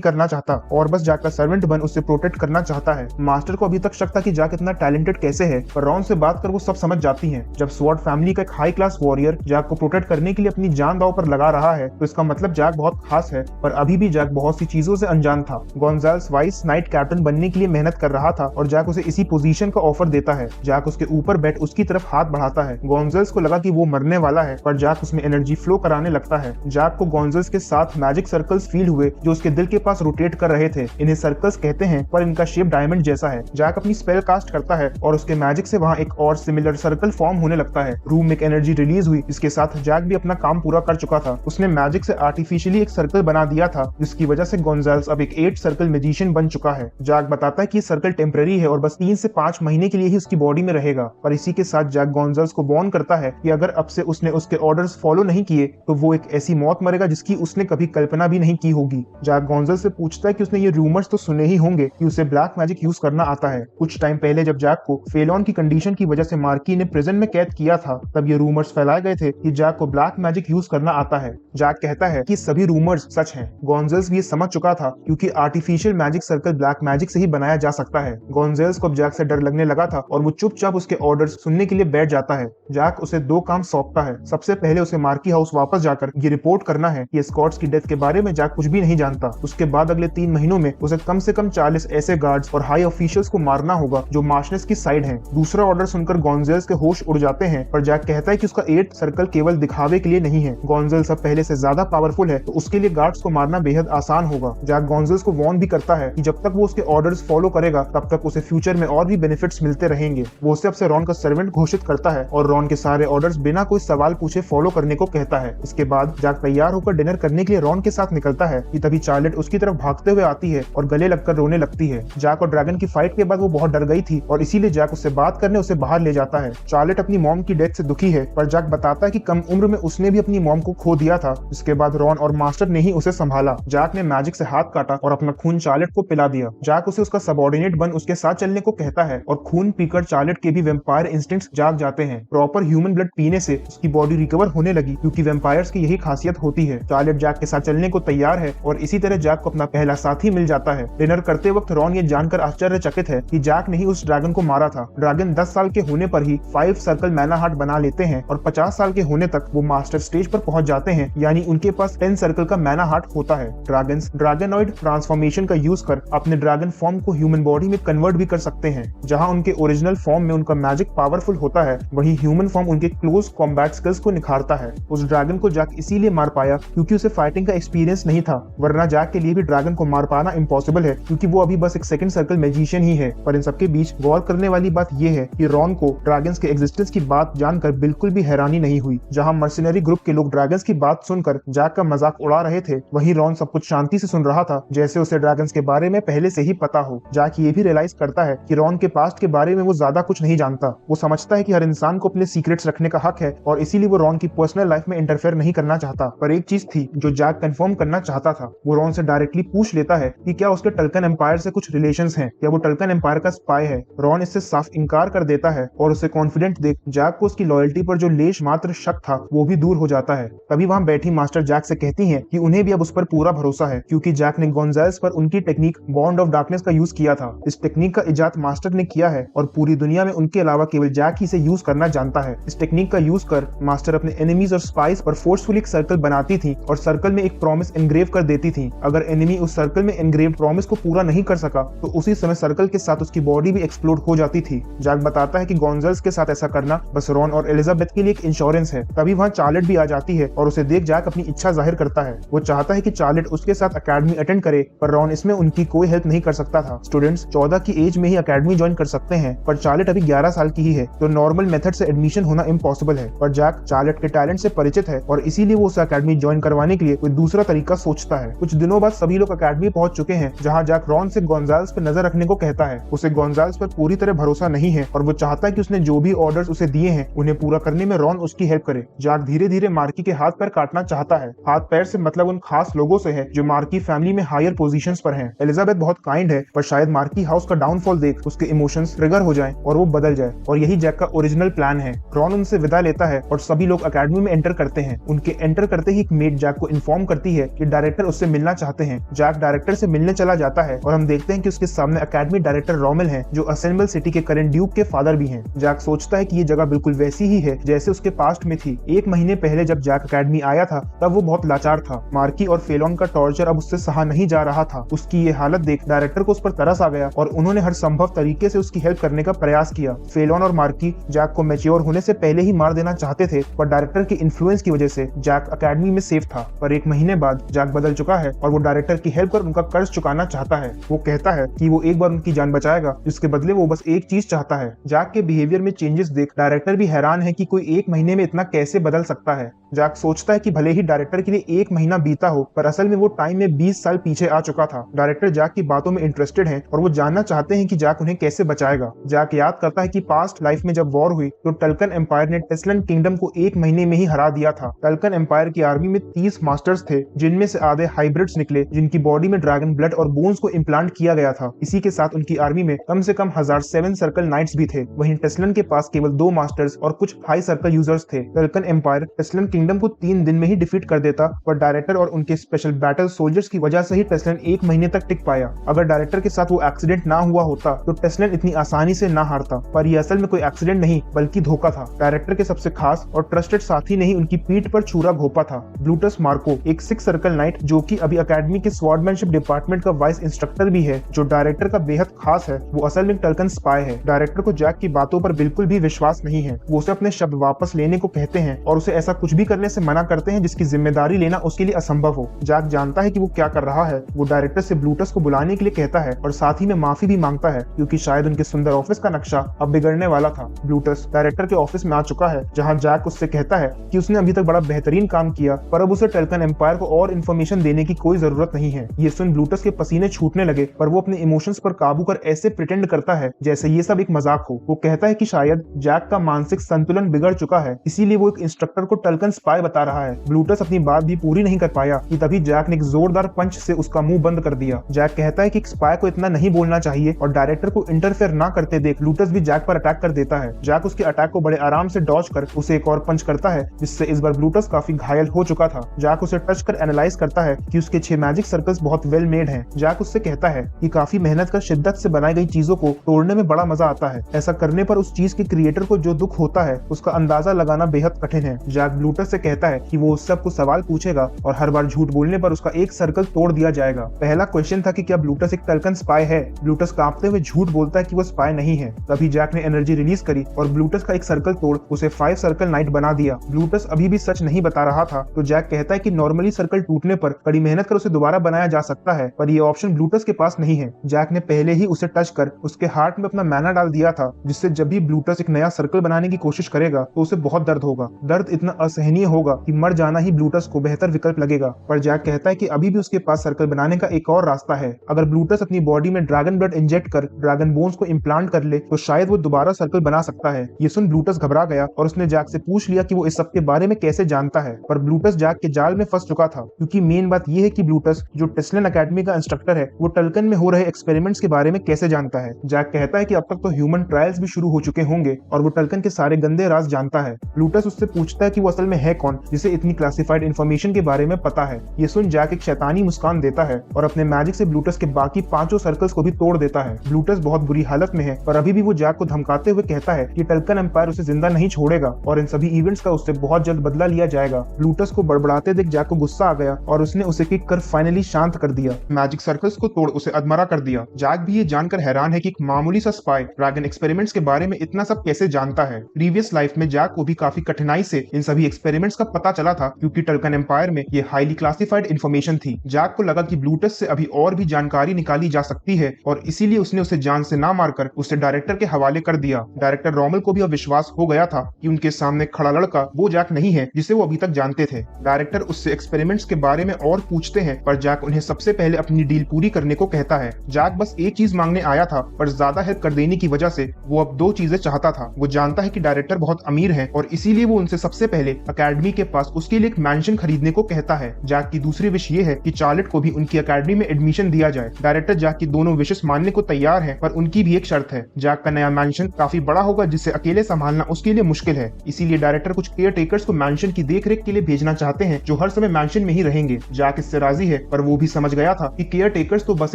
करना चाहता और बस जैक का सर्वेंट बन उससे प्रोटेक्ट करना चाहता है। मास्टर को अभी तक शक था कि जैक इतना टैलेंटेड कैसे है, पर रॉन से बात कर वो सब समझ जाती हैं। जब स्वॉर्ड फैमिली का एक हाई क्लास वॉरियर जैक को प्रोटेक्ट करने के लिए अपनी जान दांव पर लगा रहा है, तो इसका मतलब जैक बहुत खास है। पर अभी भी जैक बहुत सी चीजों से अनजान था। गोंजाल्स वाइस नाइट कैप्टन बनने के लिए मेहनत कर रहा था और जैक उसे इसी पोजीशन का ऑफर देता है। जैक उसके ऊपर बैठ उसकी तरफ हाथ बढ़ाता है। गोंजाल्स को लगा कि वो मरने वाला है, पर जैक उसमें एनर्जी फ्लो कराने लगता है। जैक को गोंजाल्स के साथ मैजिक सर्कल्स फील हुए जो उसके दिल के पास रोटेट कर रहे थे। इन्हें सर्कल्स कहते हैं, पर इनका शेप डायमंड जैसा है। जैक अपनी स्पेल कास्ट करता है और उसके मैजिक से वहाँ एक और सिमिलर सर्कल फॉर्म होने लगता है। रूम में एक एनर्जी रिलीज हुई, इसके साथ जैक भी अपना काम पूरा कर चुका था। उसने मैजिक से आर्टिफिशियली एक सर्कल बना दिया था, जिसकी वजह से गोंजाल्स अब एक 8 सर्कल मैजिशियन बन चुका है। जैक बताता है कि सर्कल टेम्पररी है और बस 3 से 5 महीने के लिए ही उसकी बॉडी में रहेगा। पर इसी के साथ जैक गोंजाल्स को वार्न करता है कि अगर अब से उसने उसके ऑर्डर्स फॉलो नहीं किए तो वो एक ऐसी मौत मरेगा जिसकी उसने कभी कल्पना भी नहीं की होगी। जैक गोंजाल्स से पूछता है कि उसने ये रूमर्स तो सुने ही होंगे कि उसे ब्लैक मैजिक यूज करना आता है। कुछ टाइम पहले जब जैक को फेलोन की कंडीशन की वजह से मार्की ने प्रिजन में कैद किया था, तब ये रूमर्स फैलाए गए थे कि जैक को ब्लैक मैजिक यूज करना आता है। जैक कहता है कि सभी रूमर्स सच हैं। गोंजाल्स भी ये समझ चुका था क्योंकि artificial magic circle black magic से ही बनाया जा सकता है। गोंजाल्स को अब जैक से डर लगने लगा था और वो चुपचाप उसके ऑर्डर्स सुनने के लिए बैठ जाता है। जैक उसे 2 काम सौंपता है। सबसे पहले उसे मार्की हाउस वापस जाकर ये रिपोर्ट करना है कि स्कॉट्स की डेथ के बारे में जैक कुछ भी नहीं जानता। उसके बाद अगले 3 महीनों में उसे कम से कम 40 ऐसे गार्ड्स और हाई ऑफिशियल्स को मारना होगा जो मार्शनेस की साइड हैं। दूसरा ऑर्डर सुनकर गोंजाल्स के होश उड़ जाते हैं, पर जैक कहता है कि उसका 8 सर्कल केवल दिखावे के लिए नहीं है। गोंजाल्स अब पहले से ज्यादा पावरफुल है, तो उसके लिए गार्ड्स को मारना बेहद आसान होगा। जैक गोंजाल्स को वार्न भी करता है कि जब तक वो उसके ऑर्डर्स फॉलो करेगा, तब तक उसे फ्यूचर में और भी बेनिफिट्स मिलते रहेंगे। वो उसे अब से रॉन का सर्वेंट घोषित करता है और रॉन के सारे ऑर्डर्स बिना कोई सवाल पूछे फॉलो करने को कहता है। इसके बाद जैक तैयार होकर डिनर करने के लिए रॉन के साथ निकलता है कि तभी चार्लेट उसकी तरफ भागते हुए आती है और गले लगकर रोने लगती है। जैक और ड्रैगन की फाइट के बाद वो बहुत डर गई थी और इसीलिए जैक उससे बात करने उसे बाहर ले जाता है। चार्लेट अपनी मॉम की डेथ से दुखी है, पर जैक बताता है कि कम उम्र में उसने भी अपनी मॉम को खो दिया था। इसके बाद रॉन और मास्टर ने ही उसे संभाला। जैक ने मैजिक से हाथ काटा और अपना खून चार्लेट को पिला दिया। जैक उसे उसका सबऑर्डिनेट बन उसके साथ चलने को कहता है और खून पीकर चार्लेट के भी वेम्पायर इंस्टिंक्ट्स जाग जाते हैं। प्रॉपर ह्यूमन ब्लड पीने से उसकी बॉडी रिकवर होने लगी, क्योंकि वेम्पायर्स की यही खासियत होती है। चार्लेट जैक के साथ चलने को तैयार है और इसी तरह जैक को अपना पहला साथी मिल जाता है। डिनर करते वक्त रॉन ये जानकर आश्चर्यचकित है कि जैक ने ही उस ड्रैगन को मारा था। ड्रैगन 10 साल के होने पर ही 5 सर्कल मैना हार्ट बना लेते हैं और 50 साल के होने तक वो मास्टर स्टेज पर पहुंच जाते हैं, यानी उनके पास 10 सर्कल का मैना हार्ट होता है। ड्रैगन्स ड्रैगनॉइड ट्रांसफॉर्मेशन का यूज कर अपने ड्रैगन फॉर्म को ह्यूमन बॉडी में कन्वर्ट भी कर सकते हैं। जहां उनके ओरिजिनल फॉर्म में उनका मैजिक पावरफुल होता है, वहीं ह्यूमन फॉर्म उनके क्लोज कॉम्बैट स्किल्स को निखारता है। उस ड्रैगन को जैक इसीलिए मार पाया क्योंकि उसे फाइटिंग का एक्सपीरियंस नहीं था, वरना जैक के लिए भी ड्रैगन को मार पाना इम्पॉसिबल है, क्योंकि वो अभी बस एक सेकंड सर्कल मैजिशियन ही है। पर इन सबके बीच गौर करने वाली बात यह है कि रॉन को ड्रैगन्स के एग्जिस्टेंस की बात जानकर बिल्कुल भी हैरानी नहीं हुई। जहां मर्सिनरी ग्रुप के लोग ड्रैगन्स की बात सुनकर जैक का मजाक उड़ा रहे थे, वहीं रॉन सब कुछ शांति से सुन रहा था, जैसे उसे ड्रैगन्स के बारे में पहले से ही पता हो। जैक ये भी रियलाइज करता है कि रॉन के पास्ट के बारे में वो ज्यादा कुछ नहीं जानता। वो समझता है कि हर इंसान को अपने सीक्रेट्स रखने का हक है और इसीलिए वो रॉन की पर्सनल लाइफ में इंटरफेयर नहीं करना चाहता। पर एक चीज थी जो जैक कंफर्म करना चाहता था। वो रॉन से डायरेक्टली पूछ लेता है कि क्या उसके टल्कन एम्पायर से कुछ रिलेशंस हैं, क्या वो टल्कन एम्पायर का स्पाई है। रॉन इससे साफ इनकार कर देता है और उसे कॉन्फिडेंट देख जैक को उसकी लॉयल्टी पर जो लेश मात्र शक था वो भी दूर हो जाता है। तभी वहां बैठी मास्टर जैक से कहती हैं कि उन्हें भी अब उस पर पूरा भरोसा है, क्योंकि जैक ने गोंजाल्स पर उनकी टेक्निक बॉन्ड ऑफ डार्कनेस का यूज किया था। इस टेक्निक का इजाद मास्टर ने किया है और पूरी दुनिया में उनके अलावा केवल जैक ही इसे यूज करना जानता है। इस टेक्निक का यूज कर मास्टर अपने एनिमीज और स्पाइस पर फोर्सफुली एक सर्कल बनाती थी और सर्कल में एक प्रॉमिस एनग्रेव कर देती थी। अगर एनिमी उस सर्कल में एनग्रेव प्रॉमिस को पूरा नहीं कर सका तो उसी समय सर्कल के साथ उसकी बॉडी भी एक्सप्लोड हो जाती थी। जैक बताता है कि गोंजाल्स के साथ ऐसा करना बस रॉन और एलिजाबेथ के लिए एक इंश्योरेंस है। तभी वहां चार्लेट भी आ जाती है और उसे देख जैक अपनी इच्छा जाहिर करता है। वो चाहता है कि चार्लेट उसके साथ अकेडमी अटेंड करे, पर रॉन इसमें उनकी कोई हेल्प नहीं कर सकता था। स्टूडेंट्स 14 की एज में ही अकेडमी ज्वाइन कर सकते हैं, पर चार्लेट अभी 11 साल की ही है, तो नॉर्मल मेथड से एडमिशन होना इम्पॉसिबल है। पर जैक चार्लेट के टैलेंट से परिचित है और इसीलिए वो उसे अकेडमी ज्वाइन करवाने के लिए कोई दूसरा तरीका सोचता है। कुछ दिनों बाद सभी लोग अकेडमी पहुंच चुके हैं, जहां जैक रॉन से गोंजाल्स पर नजर रखने को कहता है। उसे गोंजाल्स पर पूरी तरह भरोसा नहीं है और वो चाहता है कि उसने जो भी ऑर्डर्स उसे दिए हैं उन्हें पूरा करने में रॉन उसकी हेल्प करे। जैक धीरे धीरे मार्की के हाथ पैर काटना चाहता है। हाथ पैर से मतलब उन खास लोगों से है जो मार्की फैमिली में हायर पोजीशंस पर हैं। एलिजाबेथ बहुत काइंड है, पर शायद मार्की हाउस का डाउनफॉल देख उसके इमोशंस ट्रिगर हो जाएं और वो बदल जाए, और यही जैक का ओरिजिनल प्लान है। रॉन उनसे विदा लेता है और सभी लोग अकेडमी में एंटर करते हैं। उनके एंटर करते ही एक मेड जैक को इन्फॉर्म करती है कि डायरेक्टर उससे मिलना चाहते हैं। जैक डायरेक्टर से मिलने चला जाता है और हम देखते हैं कि उसके सामने अकेडमी डायरेक्टर रोमेल हैं, जो असेंबल सिटी के करंट ड्यूक के फादर भी हैं। जैक सोचता है कि ये जगह बिल्कुल वैसी ही है जैसे उसके पास्ट में थी। एक महीने पहले जब जैक अकेडमी आया था तब वो बहुत लाचार था। मार्की और फेलोन का टॉर्चर अब उससे सहा नहीं जा रहा था। उसकी ये हालत देख डायरेक्टर को उस पर तरस आ गया और उन्होंने हर संभव तरीके से उसकी हेल्प करने का प्रयास किया। फेलोन और मार्की जैक को मैच्योर होने से पहले ही मार देना चाहते थे, पर डायरेक्टर के इन्फ्लुएंस की वजह से जैक अकेडमी में सेफ था। पर एक महीने बाद जैक बदल चुका है और वो डायरेक्टर की हेल्प कर उनका कर्ज चुकाना चाहता है। वो कहता है कि वो एक बार उनकी जान बचाएगा, जिसके बदले वो बस एक चीज चाहता है। जैक के बिहेवियर में चेंजेस देख डायरेक्टर भी हैरान है कि कोई एक महीने में इतना कैसे बदल सकता है। जैक सोचता है कि भले ही डायरेक्टर के लिए एक महीना बीता हो, पर असल में वो टाइम में 20 साल पीछे आ चुका था। डायरेक्टर जैक की बातों में इंटरेस्टेड है और वो जानना चाहते हैं कि जैक उन्हें कैसे बचाएगा। जैक याद करता है कि पास्ट लाइफ में जब वॉर हुई तो टल्कन एम्पायर ने टेस्लन किंगडम को एक महीने में ही हरा दिया था। टल्कन एम्पायर की आर्मी में 30 मास्टर्स थे, जिनमें से आधे हाइब्रिड्स निकले, जिनकी बॉडी में ड्रैगन ब्लड और बोन्स को इम्प्लांट किया गया था। इसी के साथ उनकी आर्मी में कम से कम 1007 सर्कल नाइट्स भी थे। वहीं टेस्लन के पास केवल 2 मास्टर्स और कुछ हाई सर्कल यूजर्स थे। टल्कन एम्पायर टेस्लन किंगडम को 3 दिन में ही डिफीट कर देता, पर डायरेक्टर और उनके स्पेशल बैटल सोल्जर्स की वजह से ही टेस्लन एक महीने तक टिक पाया। अगर डायरेक्टर के साथ वो एक्सीडेंट ना हुआ होता तो टेस्लन इतनी आसानी से ना हारता, पर यह असल में कोई एक्सीडेंट नहीं बल्कि धोखा था। डायरेक्टर के सबसे खास और ट्रस्टेड साथी ने ही उनकी पीठ पर छुरा घोंपा था। ब्लूटस मार्को एक 6 सर्कल नाइट, जो कि अभी अकेडमी के स्वॉर्डमैनशिप डिपार्टमेंट का वाइस इंस्ट्रक्टर भी है, जो डायरेक्टर का बेहद खास है। वो असल में टल्कन स्पाई है। डायरेक्टर को जैक की बातों पर बिल्कुल भी विश्वास नहीं है। वो उसे अपने शब्द वापस लेने को कहते हैं और उसे ऐसा कुछ भी करने से मना करते हैं जिसकी जिम्मेदारी लेना उसके लिए असंभव हो। जैक जानता है कि वो क्या कर रहा है। वो डायरेक्टर से ब्लूटस को बुलाने के लिए कहता है और साथ ही में माफी भी मांगता है, क्योंकि शायद उनके सुंदर ऑफिस का नक्शा अब बिगड़ने वाला था। ब्लूटस डायरेक्टर के ऑफिस में आ चुका है, जहां जैक उससे कहता है कि उसने अभी तक बड़ा बेहतरीन काम किया, पर अब उसे टल्कन एम्पायर को और इन्फॉर्मेशन देने की कोई जरूरत नहीं है। ये सुन ब्लूटस के पसीने छूटने लगे, पर वो अपने इमोशंस पर काबू कर ऐसे प्रिटेंड करता है जैसे ये सब एक मजाक हो। वो कहता है कि शायद जैक का मानसिक संतुलन बिगड़ चुका है, इसीलिए वो एक इंस्ट्रक्टर को टल्कन स्पाई बता रहा है। ब्लूटस अपनी बात भी पूरी नहीं कर पाया कि तभी जैक ने एक जोरदार पंच से उसका मुंह बंद कर दिया। जैक कहता है कि एक स्पाई को इतना नहीं बोलना चाहिए और डायरेक्टर को इंटरफेयर ना करते देख ब्लूटस भी जैक पर अटैक कर देता है। जैक उसके अटैक को बड़े आराम से डॉज कर उसे एक और पंच करता है, जिससे इस बार ब्लूटस काफी घायल हो चुका था। जैक उसे टच कर एनालाइज करता है कि उसके 6 मैजिक सर्कल्स बहुत वेल मेड हैं। जैक उससे कहता है कि काफी मेहनत कर शिद्दत से बनाई गई चीजों को तोड़ने में बड़ा मजा आता है। ऐसा करने पर उस चीज के क्रिएटर को जो दुख होता है उसका अंदाजा लगाना बेहद कठिन है। जैक ब्लूटस से कहता है कि वो उस सबको सवाल पूछेगा और हर बार झूठ बोलने पर उसका एक सर्कल तोड़ दिया जाएगा। पहला क्वेश्चन था कि क्या ब्लूटस एक टल्कन स्पाई है। ब्लूटस कांपते हुए झूठ बोलता है कि वो स्पाई नहीं है। तभी जैक ने एनर्जी रिलीज करी और ब्लूटस का एक सर्कल तोड़ उसे 5 सर्कल नाइट बना दिया। ब्लूटस अभी भी सच नहीं बता रहा था, तो जैक कहता है कि नॉर्मली सर्कल टूटने पर कड़ी मेहनत कर उसे दोबारा बनाया जा सकता है, पर ये ऑप्शन ब्लूटस के पास नहीं है। जैक ने पहले ही उसे टच कर उसके हार्ट में अपना मैना डाल दिया था, जिससे जब भी ब्लूटस एक नया सर्कल बनाने की कोशिश करेगा तो उसे बहुत दर्द होगा। दर्द इतना असहनीय होगा कि मर जाना ही ब्लूटस को बेहतर विकल्प लगेगा। पर जैक कहता है कि अभी भी उसके पास सर्कल बनाने का एक और रास्ता है। अगर ब्लूटस अपनी बॉडी में ड्रैगन ब्लड इंजेक्ट कर ड्रैगन बोन्स को इम्प्लांट कर ले तो शायद वो दोबारा सर्कल बना सकता है। ये सुन ब्लूटस घबरा गया और उसने जैक से पूछ लिया कि वो इस सब के बारे में कैसे जानता है, पर ब्लूटस जैक के जाल में फंस चुका था, क्योंकि मेन बात यह है कि ब्लूटस जो टेस्लन अकेडमी का इंस्ट्रक्टर है वो टल्कन में हो रहे एक्सपेरिमेंट्स के बारे में कैसे जानता है। जैक कहता है कि अब तक तो ह्यूमन ट्रायल्स भी शुरू हो चुके होंगे और वो टल्कन के सारे गंदे राज जानता है। ब्लूटस उससे पूछता है कि वो असल में है कौन जिसे इतनी क्लासिफाइड इन्फॉर्मेशन के बारे में पता है। ये सुन जैक एक शैतानी मुस्कान देता है और अपने मैजिक से ब्लूटस के बाकी 5 सर्कल्स को भी तोड़ देता है। ब्लूटस बहुत बुरी हालत में है, पर अभी भी वो जैक को धमकाते हुए कहता है कि टल्कन एम्पायर उसे जिंदा नहीं छोड़ेगा और इन सभी इवेंट्स का उससे बहुत जल्द बदला लिया जाएगा। ब्लूटस को बड़बड़ाते देख जैक को गुस्सा आ गया और उसने उसे किक कर फाइनली शांत कर दिया। मैजिक सर्कल्स को तोड़ उसे अधमरा कर दिया। जैक भी ये जानकर हैरान है कि एक मामूली सा स्पाई ड्रैगन एक्सपेरिमेंट्स के बारे में इतना सब कैसे जानता है। प्रीवियस लाइफ में जैक को भी काफी कठिनाई से इन सभी एक्सपेरिमेंट एक्सपेरिमेंट्स का पता चला था क्योंकि टल्कन एम्पायर में ये हाईली क्लासिफाइड इन्फॉर्मेशन थी। जैक को लगा कि ब्लूटस से अभी और भी जानकारी निकाली जा सकती है और इसीलिए उसने उसे जान से ना मारकर उसे डायरेक्टर के हवाले कर दिया। डायरेक्टर रॉमल को भी अब विश्वास हो गया था कि उनके सामने खड़ा लड़का वो जैक नहीं है जिसे वो अभी तक जानते थे। डायरेक्टर उससे एक्सपेरिमेंट्स के बारे में और पूछते हैं पर जैक उन्हें सबसे पहले अपनी डील पूरी करने को कहता है। जैक बस एक चीज मांगने आया था पर ज्यादा हेल्प कर देने की वजह से वो अब दो चीजें चाहता था। वो जानता है कि डायरेक्टर बहुत अमीर है और इसीलिए वो उनसे सबसे पहले अकेडमी के पास उसके लिए एक मैंशन खरीदने को कहता है। जैक की दूसरी विश ये है कि चार्लेट को भी उनकी अकेडमी में एडमिशन दिया जाए। डायरेक्टर जैक की दोनों विशेष मानने को तैयार है पर उनकी भी एक शर्त है। जैक का नया मैंशन काफी बड़ा होगा जिसे अकेले संभालना उसके लिए मुश्किल है, इसीलिए डायरेक्टर कुछ केयर टेकर्स को मैंशन की देखरेख के लिए भेजना चाहते हैं जो हर समय मैंशन में ही रहेंगे। जैक इससे राजी है पर वो भी समझ गया था कि केयर टेकर्स तो बस